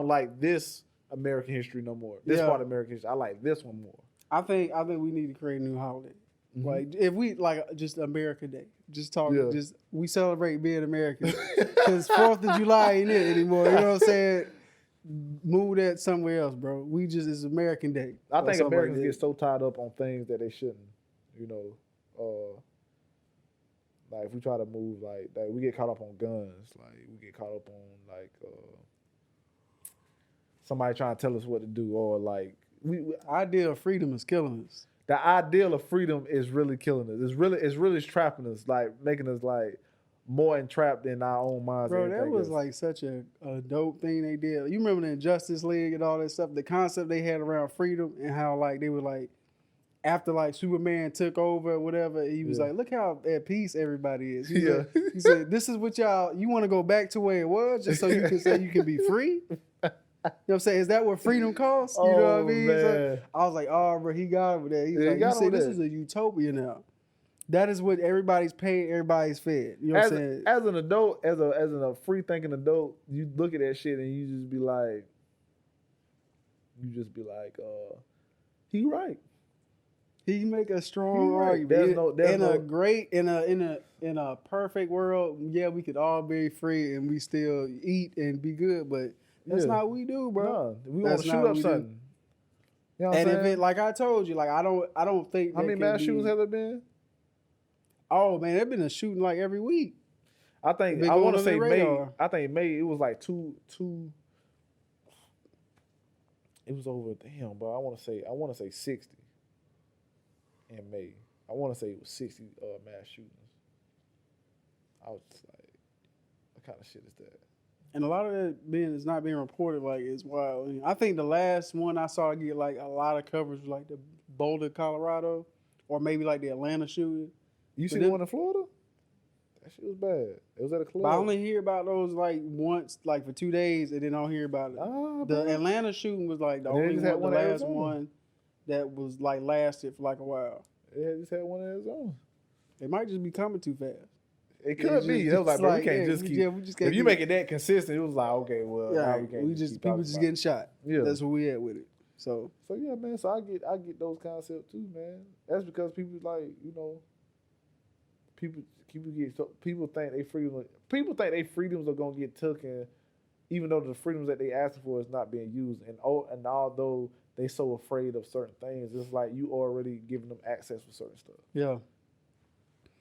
like this American history no more. This part of American history, I like this one more. I think we need to create a new holiday. Mm-hmm. Like if we just America Day, just talk, just we celebrate being American because 4th of July ain't it anymore. You know what I'm saying? Move that somewhere else, bro. It's American Day. I think Americans get so tied up on things that they shouldn't. Like if we try to move like we get caught up on guns, like we get caught up on like somebody trying to tell us what to do, or like idea of freedom is killing us. The ideal of freedom is really killing us. It's really trapping us, like making us like more entrapped in our own minds. Bro, that was like such a dope thing they did. You remember the Justice League and all that stuff, the concept they had around freedom and how like they were like after like Superman took over or whatever, he was like, look how at peace everybody is. He said, this is what you want to go back to where it was just so you can say you can be free? You know what I'm saying? Is that what freedom costs? You know what I mean? So I was like, oh, bro, he got over there. He's like, you say this is a utopia now. That is what everybody's paid, everybody's fed. You know what I'm saying? As an adult, as a free thinking adult, you look at that shit and you just be like, he right. He make a strong argument. In a perfect world, we could all be free and we still eat and be good, but that's not what we do, bro. No, we want to shoot up something. You know what I'm saying? If it, like I told you, like I don't think. How many mass shootings have there been? Oh man, there's been a shooting like every week. I think I want to say May. I think May. It was like two. It was over. Damn, but I want to say 60 in May. I want to say it was 60 mass shootings. I was just like, what kind of shit is that? And a lot of that is not being reported. Like, it's wild. I think the last one I saw get like a lot of coverage was like the Boulder, Colorado, or maybe like the Atlanta shooting. You see the one in Florida? That shit was bad. It was at a club. But I only hear about those like once, like for 2 days, and then I don't hear about it. The Atlanta shooting was like the only one, the last one that was like lasted for like a while. They just had one in Arizona. They might just be coming too fast. It could be. It was like, bro, we can't just keep. If you make it that consistent, it was like, okay, well, yeah, we can't. People just getting shot. Yeah, that's where we at with it. So yeah, man. So I get those concepts too, man. That's because people like, people think they freedoms are gonna get taken, even though the freedoms that they asking for is not being used. And although they so afraid of certain things, it's like you already giving them access for certain stuff. Yeah.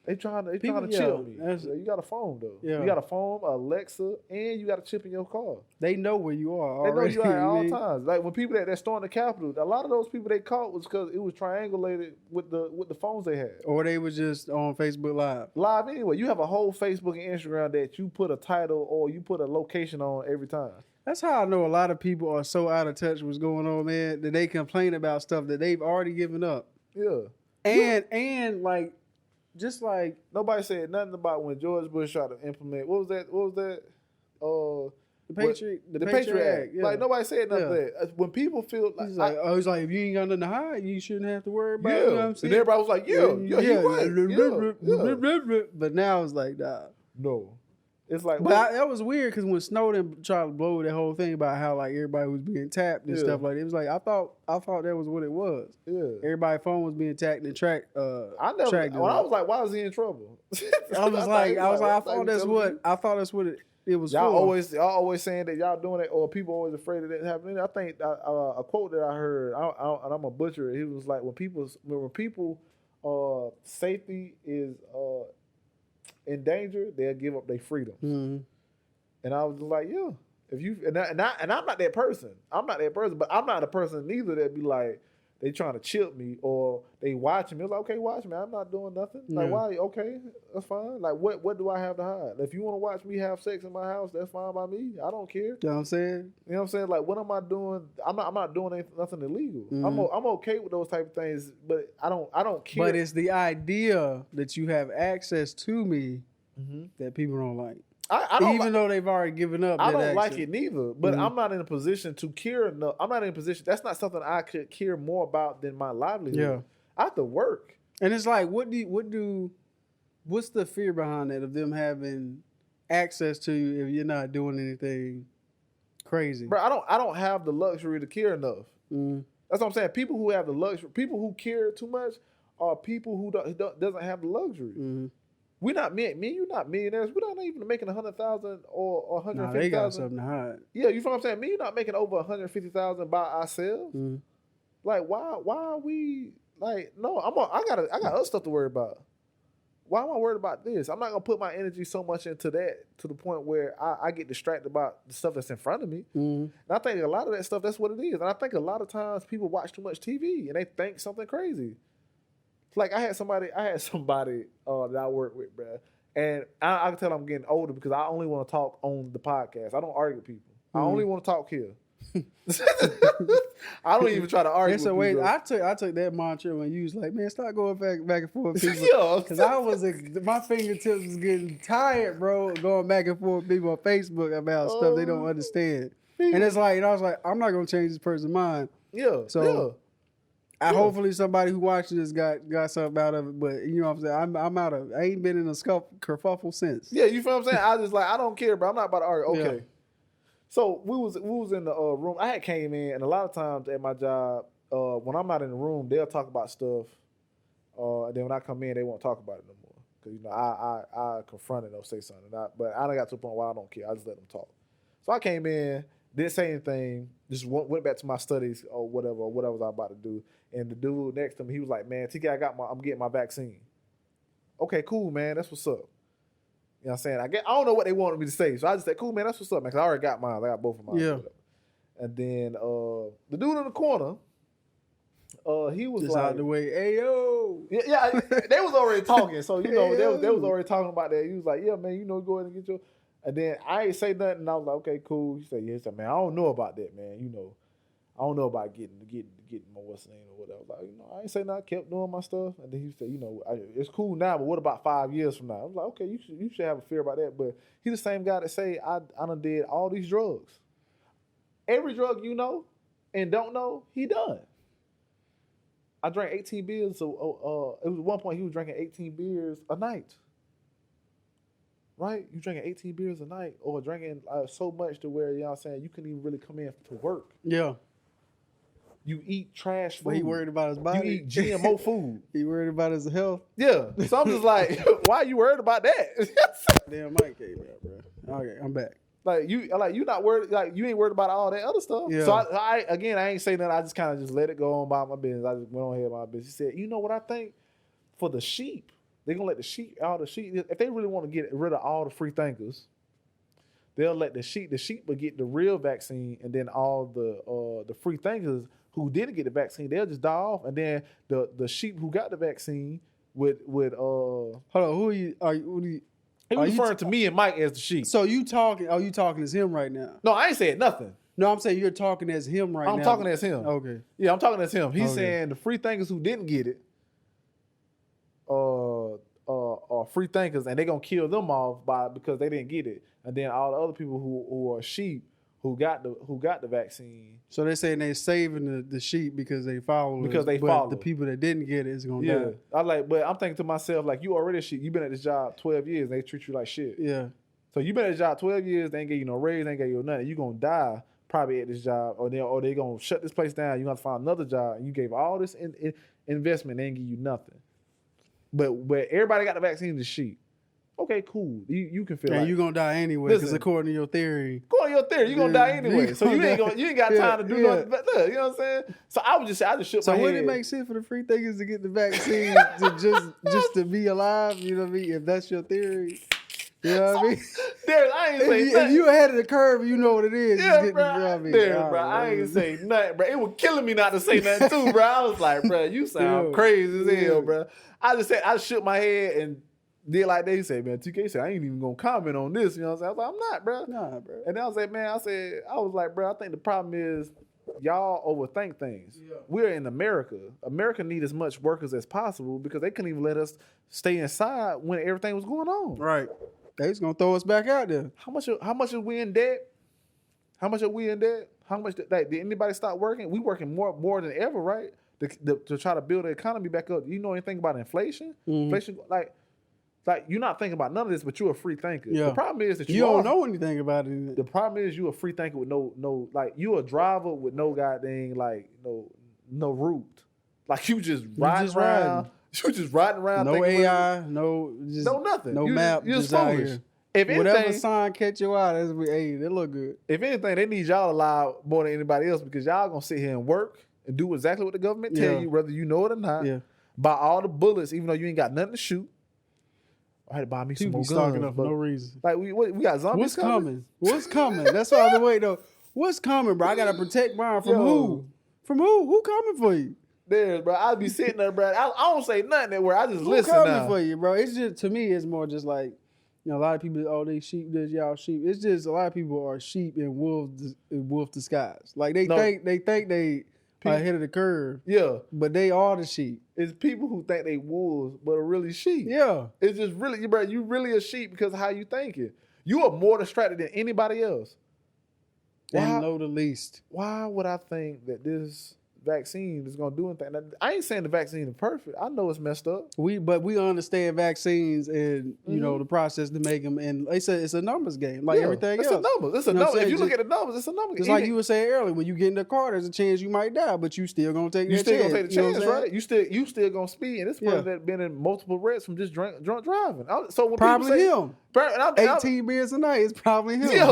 They trying to chill me. You got a phone though. Yeah. You got a phone, Alexa, and you got a chip in your car. They know where you are already. They know you are at all times. Like when people that stormed the Capitol, a lot of those people they caught was because it was triangulated with the phones they had. Or they were just on Facebook Live. Live anyway. You have a whole Facebook and Instagram that you put a title or you put a location on every time. That's how I know a lot of people are so out of touch with what's going on, man, that they complain about stuff that they've already given up. Yeah. And like, just like nobody said nothing about when George Bush tried to implement what was that? The Patriot Act. Yeah. Like nobody said nothing. That. When people feel like, it's like if you ain't got nothing to hide, you shouldn't have to worry about it. You know what I'm saying? And everybody was like, yeah, right. But now it's like, nah. No. It's like, that was weird because when Snowden tried to blow that whole thing about how like everybody was being tapped and stuff like that, it was like I thought that was what it was. Yeah, everybody's phone was being tapped and tracked. I was like, why is he in trouble? I thought that's what it was. Y'all always saying that y'all doing it, or people always afraid of that happening. I think a quote that I heard, and I'm a butcher. He was like, when people safety is in danger, they'll give up their freedoms. Mm-hmm. And I was like, yeah, if you and I'm not that person. But I'm not a person neither that be like they trying to chip me or they watching me. It's like, okay, watch me. I'm not doing nothing. Like, why? Okay, that's fine. Like, what do I have to hide? If you want to watch me have sex in my house, that's fine by me. I don't care. You know what I'm saying? You know what I'm saying? Like, what am I doing? I'm not doing nothing illegal. Mm-hmm. I'm okay with those type of things, but I don't care. But it's the idea that you have access to me that people don't like. I don't even though they've already given up. I don't like it neither, but I'm not in a position to care enough. I'm not in a position. That's not something I could care more about than my livelihood. Yeah. I have to work. And it's like, what's the fear behind that of them having access to you if you're not doing anything crazy? Bro, I don't have the luxury to care enough. Mm. That's what I'm saying. People who have the luxury, people who care too much, are people who doesn't have the luxury. Mm-hmm. We're not me and you not millionaires. We're not even making 100,000 or 150,000. Nah, they got something to hide. Yeah, you know what I'm saying? Me, you not making over 150,000 by ourselves. Mm. Like, why are we like? No, I got other stuff to worry about. Why am I worried about this? I'm not gonna put my energy so much into that to the point where I get distracted about the stuff that's in front of me. Mm. And I think a lot of that stuff, that's what it is. And I think a lot of times people watch too much TV and they think something crazy. Like I had somebody that I work with, bro, and I can tell I'm getting older because I only want to talk on the podcast. I don't argue with people. I only want to talk here. I don't even try to argue. So wait, I took that mantra when you was like, man, start going back and forth, people. Because my fingertips was getting tired, bro, going back and forth with people on Facebook about stuff they don't understand. And it's like, and I was like, I'm not gonna change this person's mind. Yeah. So. Hopefully somebody who watches this got something out of it, but you know what I'm saying? I'm out of it. I ain't been in a kerfuffle since. Yeah, you feel what I'm saying? I just like, I don't care, bro. I'm not about to argue. Okay. Yeah. So we was in the room. I had came in, and a lot of times at my job, when I'm not in the room, they'll talk about stuff. And then when I come in, they won't talk about it no more. Because, I confront it or say something. But I done got to a point where I don't care. I just let them talk. So I came in, didn't say anything, just went back to my studies or whatever I was about to do. And the dude next to me, he was like, man, TK, I'm getting my vaccine. Okay, cool, man. That's what's up. You know what I'm saying? I don't know what they wanted me to say. So I just said, cool, man, that's what's up, man. Because I already got mine. I got both of mine. Yeah. And then the dude in the corner, he was just like, out the way, ayo. Yeah, they was already talking. So, you know, they was already talking about that. He was like, yeah, man, you know, go ahead and get your... And then I ain't say nothing. And I was like, okay, cool. He said, yeah. He said, man, I don't know about that, man. You know, I don't know about getting my what's name or whatever. I was like, you know, I ain't say nothing. I kept doing my stuff. And then he said, you know, it's cool now, but what about 5 years from now? I was like, okay, you should have a fear about that. But he the same guy that say, I done did all these drugs. Every drug you know and don't know, he done. I drank 18 beers. So it was one point he was drinking 18 beers a night. Right? You drinking 18 beers a night or drinking so much to where, you know what I'm saying, you couldn't even really come in to work. Yeah. You eat trash food. But he worried about his body. You eat GMO food. He worried about his health. Yeah. So I'm just like, why are you worried about that? Damn, Mike came out, bro. Okay, I'm back. You not worried, like you ain't worried about all that other stuff. Yeah. So I ain't saying that. I just kind of just let it go on by my business. I just went on ahead with my business. He said, you know what I think? For the sheep, they're gonna let the sheep, if they really want to get rid of all the free thinkers, they'll let the sheep will get the real vaccine, and then all the free thinkers who didn't get the vaccine, they'll just die off, and then the sheep who got the vaccine would hold on, who are you? He was referring to me and Mike as the sheep. So you talking as him right now? No, I ain't saying nothing. No, I'm saying you're talking as him right now. I'm talking as him. Okay. Yeah, I'm talking as him. He's saying the free thinkers who didn't get it are free thinkers, and they're gonna kill them off because they didn't get it. And then all the other people who are sheep who got the vaccine. So they're saying they're saving the sheep because they follow. Because they follow. The people that didn't get it is gonna die. But I'm thinking to myself, like, you already a sheep. You've been at this job 12 years, and they treat you like shit. Yeah. So you've been at this job 12 years, they ain't give you no raise, they ain't give you nothing. You're gonna die probably at this job, or they gonna shut this place down. You have to find another job, and you gave all this investment, they ain't give you nothing. But everybody got the vaccine, the sheep. Okay, cool. You can feel like you're gonna die anyway, because according to your theory. According to your theory, you're gonna die anyway. So you ain't got time to do nothing. But look, you know what I'm saying? So I just shook my head. So would it make sense for the free thinkers to get the vaccine to just to be alive? You know what I mean? If that's your theory. You know what I mean? I ain't say nothing. If you ahead of the curve, you know what it is. Yeah, bro. I ain't say nothing, bro. It was killing me not to say nothing too, bro. I was like, bro, you sound crazy as hell, bro. I shook my head and did like they say, man. TK said, I ain't even gonna comment on this. You know what I'm saying? I was like, I'm not, bro. Nah, bro. And then I was like, man, I was like, bro, I think the problem is y'all overthink things. Yeah. We're in America. America need as much workers as possible because they couldn't even let us stay inside when everything was going on. Right. They just gonna throw us back out there. How much is we in debt? How much are we in debt? How much did anybody stop working? We working more than ever, right? To try to build the economy back up. You know anything about inflation? Mm-hmm. Inflation, like you're not thinking about none of this, but you're a free thinker. Yeah. The problem is that you don't know anything about it. The problem is you're a free thinker with no like you're a driver with no goddamn like no route. Like you just riding around. You just riding around. No AI, no nothing. No map. You're just foolish. If anything, whatever sign catch your eye, they look good. If anything, they need y'all alive more than anybody else because y'all gonna sit here and work and do exactly what the government tell you, whether you know it or not. Yeah. Buy all the bullets, even though you ain't got nothing to shoot. I had to buy me some more guns up for no reason. Like we got zombies. What's coming? What's coming? That's why I've been waiting though. What's coming, bro? I gotta protect mine from who? From who? Who coming for you? There, bro. I'll be sitting there, bro. I don't say nothing that where I just listen. Who coming for you, bro? It's just, to me, it's more just like, a lot of people, they sheep, this y'all sheep. It's just a lot of people are sheep in wolf disguise. Like they think they are ahead of the curve. Yeah. But they are the sheep. It's people who think they wolves, but are really sheep. Yeah. It's just really, bro, you really a sheep because of how you thinking. You are more distracted than anybody else. And know the least. Why would I think that this vaccine is gonna do anything? Now, I ain't saying the vaccine is perfect. I know it's messed up. But we understand vaccines and you know the process to make them, and they say it's a numbers game, like everything else. It's a number. It's a number. If you look at the numbers, it's a number. Just like you were saying earlier, when you get in the car, there's a chance you might die, but you still gonna take that chance. You still gonna take the chance, right? You still gonna speed, and this person that been in multiple wrecks from just drunk driving. So when probably him. 18 beers a night is probably him. Yeah,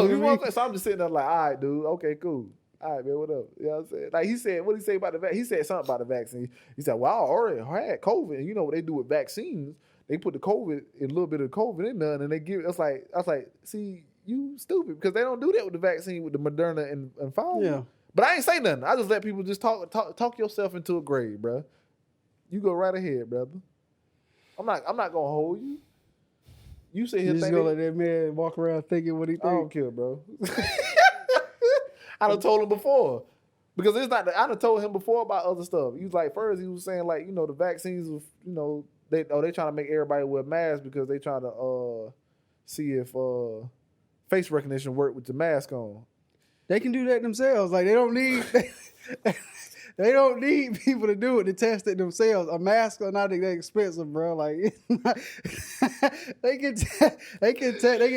so I'm just sitting there like, all right, dude, okay, cool. All right, man, what up? You know what I'm saying? Like he said, what did he say about the vaccine? He said something about the vaccine. He said, well, I already had COVID, and you know what they do with vaccines? they put the COVID, a little bit of COVID in there, and they give. I was like, see, you stupid because they don't do that with the vaccine with the Moderna and Pfizer. Yeah. But I ain't say nothing. I just let people just talk yourself into a grave, bro. You go right ahead, brother. I'm not gonna hold you. You sit here. You just gonna let that man walk around thinking what he think. I don't care, bro. I done told him before. Because it's not. I done told him before about other stuff. He was like, first he was saying like, you know, the vaccines was, you know, they trying to make everybody wear masks because they trying to see if face recognition work with the mask on. They can do that themselves. Like they don't need they don't need people to do it to test it themselves. A mask are not that expensive, bro. Like they can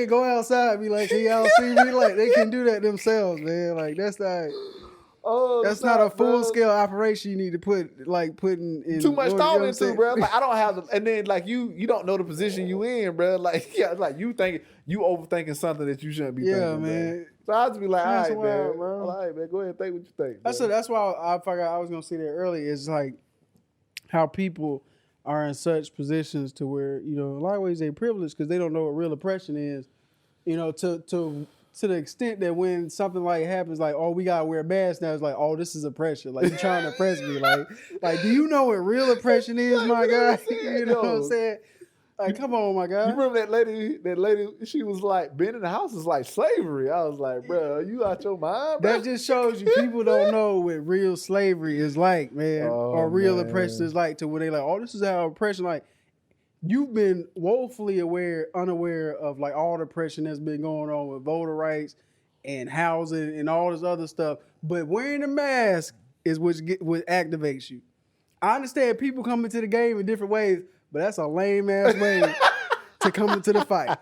go outside and be like, "Can y'all see me?" Like they can do that themselves, man. Like that's not a full scale operation. You need to put in too much thought into, bro. Like I don't have the, and then like you don't know the position you in, bro. Like like you overthinking something that you shouldn't be thinking. Yeah, man. Bro. So I just be like, all right, man. Bro. All right, man. Go ahead and think what you think. That's why I forgot I was gonna say that earlier. Is like how people are in such positions to where, you know, a lot of ways they privileged because they don't know what real oppression is. You know, to the extent that when something like happens, like, oh, we gotta wear masks now, it's like, oh, this is oppression. Like you trying to oppress me. Like, do you know what real oppression is, my guy? You know what I'm saying? Like, come on, my guy. You remember that lady, she was like, being in the house is like slavery. I was like, bro, you out your mind, bro? That just shows you people don't know what real slavery is like, man. Or real oppression is like, to where they like, oh, this is how oppression, like, you've been woefully unaware of like all the oppression that's been going on with voter rights and housing and all this other stuff. But wearing a mask is what activates you. I understand people come into the game in different ways, but that's a lame ass way to come into the fight.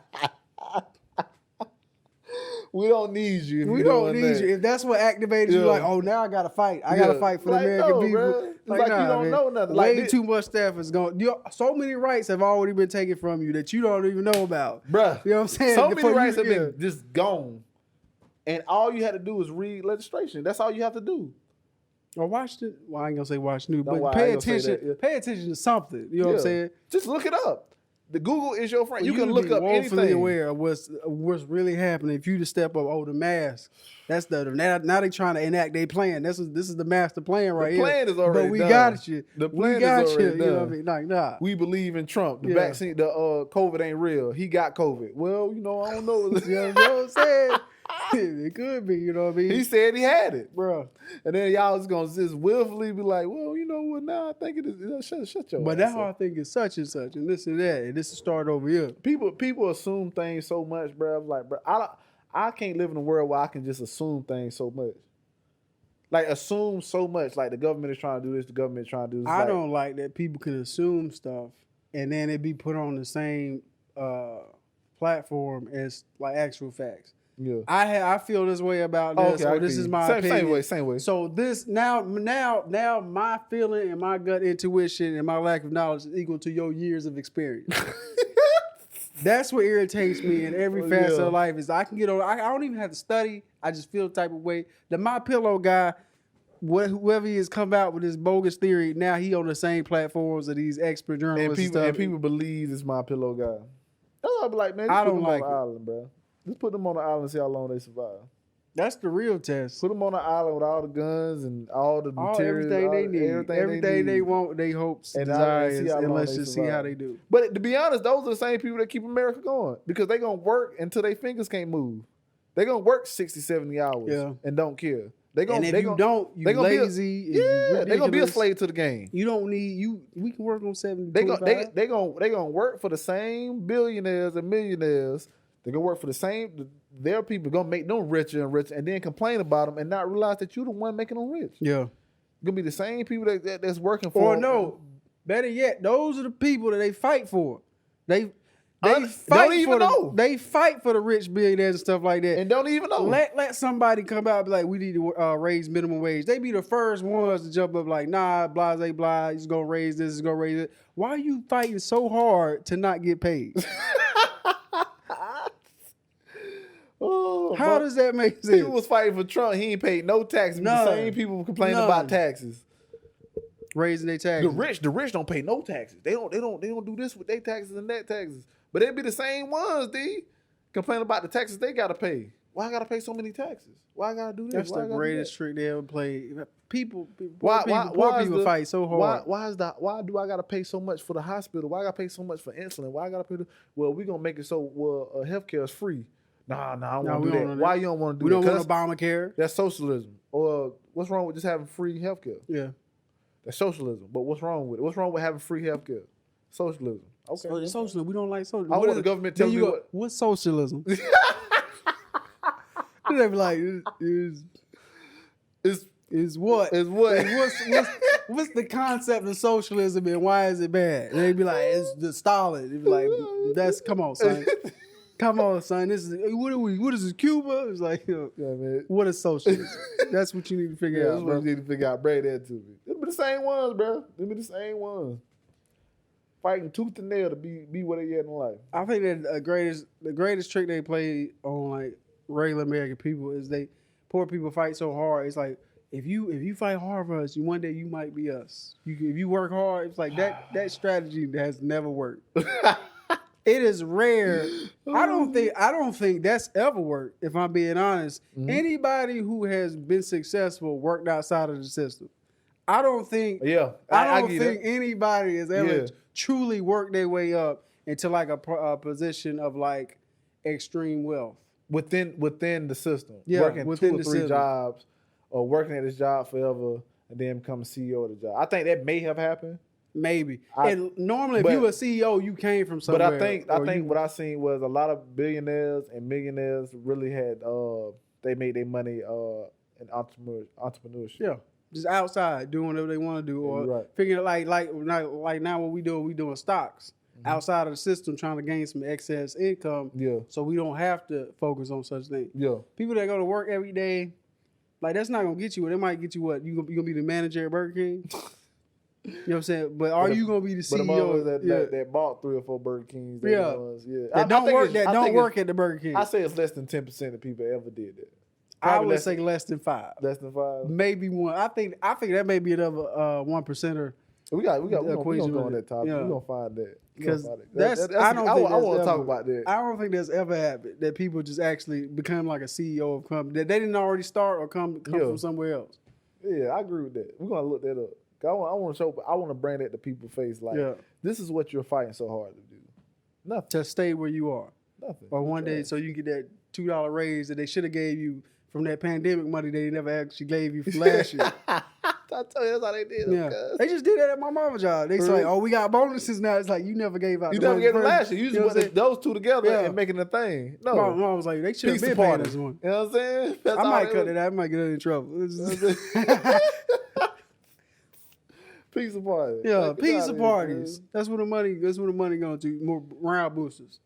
We don't need you. We don't need you. If that's what activated you, like, oh, now I got to fight. I got to fight for the American people. Bro. Like nah, you don't know nothing. Way too much stuff is going. So many rights have already been taken from you that you don't even know about. Bruh. You know what I'm saying? So many rights have been just gone. And all you had to do is read legislation. That's all you have to do. Or watch it. Well, I ain't going to say watch news, but pay attention. Pay attention to something. You know what I'm saying? Just look it up. The Google is your friend. You can look up anything. Woefully aware of what's really happening. If you just step up, oh, the mask. That's now they trying to enact their plan. This is the master plan right here. The plan is already done. But we got you. The plan is already done. You know what I mean? Like, nah. We believe in Trump. The vaccine, the COVID ain't real. He got COVID. Well, you know, I don't know. You know what I'm saying? It could be, you know what I mean? He said he had it, bro. And then y'all was gonna just willfully be like, well, you know what? Now I think it is. Shut your. But now I think it's such and such, and this and that, and this is start over here. People assume things so much, bro. I'm like, bro, I can't live in a world where I can just assume things so much. Like assume so much. Like the government is trying to do this. The government is trying to do this. I don't like that people can assume stuff, and then it be put on the same platform as like actual facts. Yeah, I feel this way about this. Okay, this is my opinion. Same way. So this now my feeling and my gut intuition and my lack of knowledge is equal to your years of experience. That's what irritates me in every facet of life. Is I can get on. I don't even have to study. I just feel the type of way. The My Pillow guy, whoever he has come out with this bogus theory, now he on the same platforms of these expert journalists and people believe it's My Pillow guy. That's why I be like, man, I don't like it. Island, bro. Just put them on the island and see how long they survive. That's the real test. Put them on the island with all the guns and all the materials. Everything they need. Everything they want, they hopes, and desires, and let's just see how they do. But to be honest, those are the same people that keep America going because they're going to work until their fingers can't move. They're going to work 60, 70 hours and don't care. They're gonna lazy. They're gonna be a slave to the game. You don't need we can work on 70. They're gonna work for the same billionaires and millionaires. They're gonna work for the same. Their people gonna make them richer and richer, and then complain about them and not realize that you're the one making them rich. Yeah, gonna be the same people that's working for. Or no, better yet, those are the people that they fight for. They fight for the rich billionaires and stuff like that, and don't even know. Let somebody come out and be like, we need to raise minimum wage. They be the first ones to jump up like, nah, blase blah. He's gonna raise this. He's gonna raise it. Why are you fighting so hard to not get paid? How does that make sense? People was fighting for Trump. He ain't paid no taxes. The same people complaining about taxes. raising their taxes. The rich don't pay no taxes. They don't do this with their taxes and that taxes. But they be the same ones, D. Complain about the taxes they gotta pay. Why I gotta pay so many taxes? Why I gotta do this? That's Why the greatest trick they ever played. Poor Why people fight so hard. Why do I gotta pay so much for the hospital? Why I gotta pay so much for insulin? Why I gotta pay? Well, we gonna make it so healthcare is free. Nah, I don't want to do that. Why you don't want to do that? We don't want Obamacare. That's socialism. Or what's wrong with just having free healthcare? Yeah, that's socialism. But what's wrong with it? What's wrong with having free healthcare? Socialism. Okay. So socialism. We don't like socialism. I want the government to tell me what's socialism. They be like, is what? What's the concept of socialism and why is it bad? And they be like, it's the Stalin. They be like, come on, son. Come on, son. This is what is this, Cuba? It's like, man. What is socialism? That's what you need to figure out. That's what you need to figure out. Bring that to me. Them be the same ones, bro. Them be the same ones. Fighting tooth and nail to be what they at in life. I think that the greatest trick they play on like regular American people is poor people fight so hard. It's like if you fight hard for us, one day you might be us. If you work hard, it's like that strategy has never worked. It is rare. I don't think that's ever worked. If I'm being honest, anybody who has been successful worked outside of the system. I don't think. Yeah, I don't think anybody has ever truly worked their way up into like a position of like extreme wealth within the system. Yeah, working within 2 or 3 jobs, or working at this job forever, and then become a CEO of the job. I think that may have happened. Maybe. And normally, if you were a CEO, you came from somewhere. But I think what I seen was a lot of billionaires and millionaires really had they made their money in entrepreneurship. Yeah, just outside doing whatever they want to do, or figuring like now what we doing stocks outside of the system, trying to gain some excess income. Yeah. So we don't have to focus on such things. Yeah. People that go to work every day, like that's not gonna get you. It might get you what? You gonna be the manager at Burger King. You know what I'm saying? But are you gonna be the CEO that bought 3 or 4 Burger Kings? That don't work at the Burger King. I say it's less than 10% of people ever did that. Probably I would say less than 5. Less than 5. Maybe 1. I think that may be another 1%er. We gonna go on that topic. Yeah. We're gonna find that. Because I want to talk about that. I don't think that's ever happened that people just actually become like a CEO of a company that they didn't already start or come from somewhere else. Yeah, I agree with that. We're gonna look that up. I want to bring that to people's face. Like, this is what you're fighting so hard to do. Nothing. To stay where you are. Nothing. Or one day so you get that $2 raise that they should have gave you from that pandemic money they never actually gave you from last year. I tell you, that's how they did it. Yeah. They just did that at my mama's job. They say, we got bonuses now. It's like, you never gave out. You never gave them last year. You just put those two together and making a thing. No. My mom was like, they should have been paying this one. You know what I'm saying? I might cut it out. I might get in trouble. Pizza party. Yeah, pizza parties. That's where the money going to. More round boosters.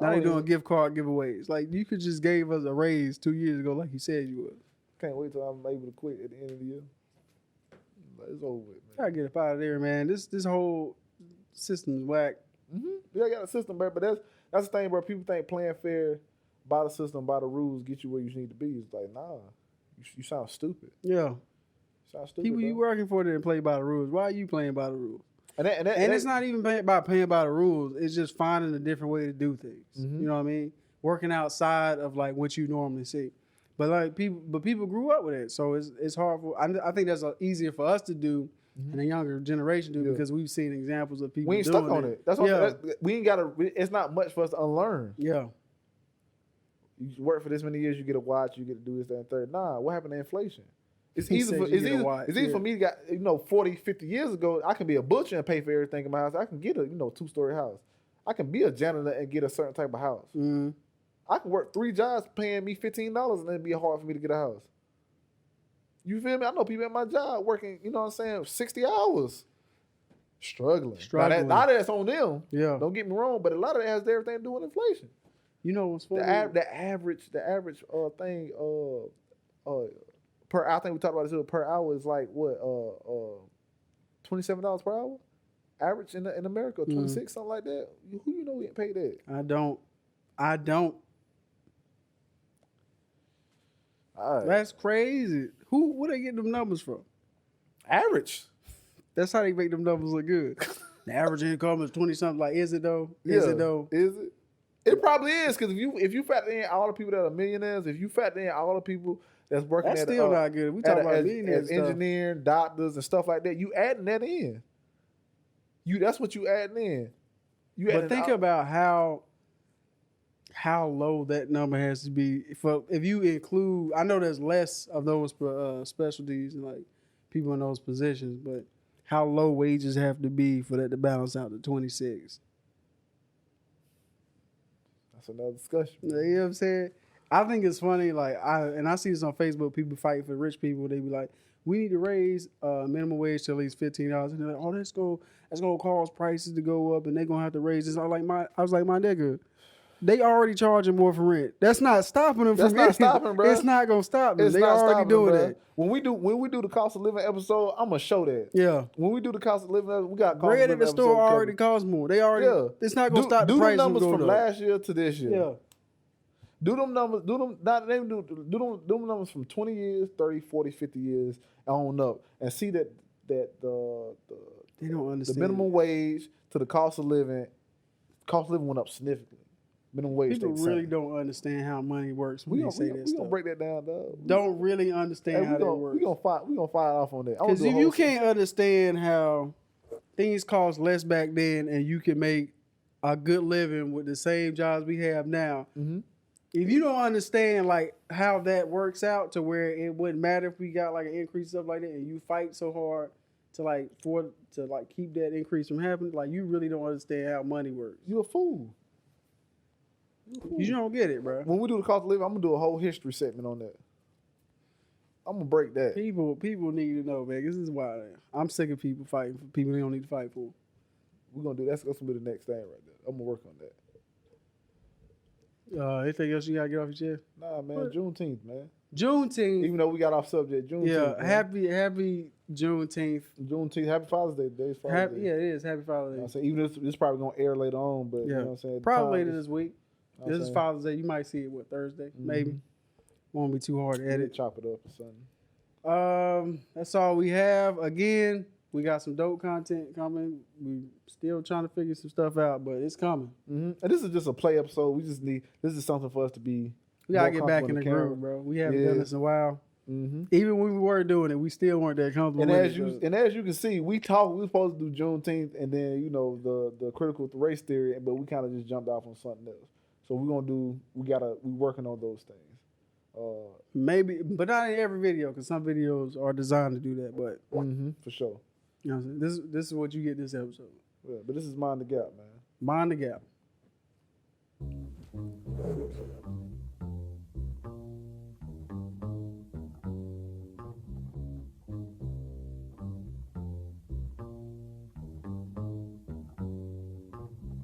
Now they doing gift card giveaways. Like, you could just gave us a raise 2 years ago like you said you would. Can't wait till I'm able to quit at the end of the year. It's over with, man. Gotta get up out of there, man. This whole system is whack. Yeah, I got a system, bro. But that's the thing, bro. People think playing fair by the system, by the rules, get you where you need to be. It's like, nah, you sound stupid. Yeah. Sound stupid. People you working for didn't play by the rules. Why are you playing by the rules? And it's not even about playing by the rules. It's just finding a different way to do things. You know what I mean? Working outside of like what you normally see. But like people grew up with it, so it's hard for. I think that's easier for us to do, and a younger generation to do because we've seen examples of people. We ain't stuck on it. That's what we ain't got to. It's not much for us to unlearn. Yeah. You work for this many years, you get a watch, you get to do this, that, and third. Nah, what happened to inflation? It's easy for me to got 40, 50 years ago. I can be a butcher and pay for everything in my house. I can get a 2-story house. I can be a janitor and get a certain type of house. I can work 3 jobs paying me $15 and then it'd be hard for me to get a house. You feel me? I know people at my job working, 60 hours. Struggling. Now, a lot of that's on them. Yeah. Don't get me wrong, but a lot of that has everything to do with inflation. You know what's funny? The average thing per hour, I think we talked about this per hour is like what $27 per hour? Average in America, 26, something like that. Who you know get paid that? I don't. All right. That's crazy. Where they get them numbers from? Average. That's how they make them numbers look good. The average income is 20-something. Like, is it though? Is it though? Is it? It probably is, because if you factor in all the people that are millionaires, if you factor in all the people that's working That's at still not good. We talking about millionaires, as engineering, doctors, and stuff like that. You adding that in. That's what you adding in. But think about how low that number has to be if you include. I know there's less of those specialties and like people in those positions, but how low wages have to be for that to balance out to 26. That's another discussion. You know what I'm saying? I think it's funny. Like I see this on Facebook. People fighting for rich people. They be like, we need to raise minimum wage to at least $15, and they're like, oh, that's gonna cause prices to go up, and they're gonna have to raise this. I was like, my nigga, they already charging more for rent. That's not stopping them. That's not stopping, bro. It's not gonna stop them. They already doing that. When we do the cost of living episode, I'm gonna show that. Yeah. When we do the cost of living, we got cost bread of living at the store already costs more. They already. Yeah. It's not gonna stop the price. Do the numbers from last year to this year. Yeah. Do them numbers. Do them numbers from 20 years, 30, 40, 50 years on up, and see that the they don't understand the minimum wage to the cost of living went up significantly. Minimum wage. People really don't understand how money works when they say that stuff. We gonna break that down, dog. Don't really understand how that works. We gonna fight off on that. Because if you can't understand how things cost less back then, and you can make a good living with the same jobs we have now. Mm-hmm. If you don't understand like how that works out to where it wouldn't matter if we got like an increase stuff like that, and you fight so hard to keep that increase from happening, like you really don't understand how money works. You a fool. You don't get it, bro. When we do the cost of living, I'm gonna do a whole history segment on that. I'm gonna break that. People need to know, man. This is why I'm sick of people fighting for people they don't need to fight for. We're gonna do that's gonna be the next thing right there. I'm gonna work on that. Anything else you gotta get off your chest? Nah, man. What? Juneteenth, man. Juneteenth. Even though we got off subject, Juneteenth. Yeah, happy Juneteenth. Juneteenth. Happy Father's Day. Today's Father's Day. Yeah, it is. Happy Father's Day. I'm saying, even if this probably gonna air later on, but you know what I'm saying. Probably later this week. This is Father's Day. You might see it Thursday, maybe. Won't be too hard to edit. Chop it up or something. That's all we have. Again, we got some dope content coming. We still trying to figure some stuff out, but it's coming. Mm-hmm. And this is just a play episode. This is something for us to be. We gotta get back in the groove, bro. We haven't done this in a while. Mm-hmm. Even when we were doing it, we still weren't that comfortable. And as you can see, we were supposed to do Juneteenth, and then the critical race theory, but we kind of just jumped off on something else. So we working on those things. Maybe, but not in every video, because some videos are designed to do that. But for sure. You know what I'm saying? This is what you get this episode. Yeah, but this is Mind the Gap, man. Mind the Gap.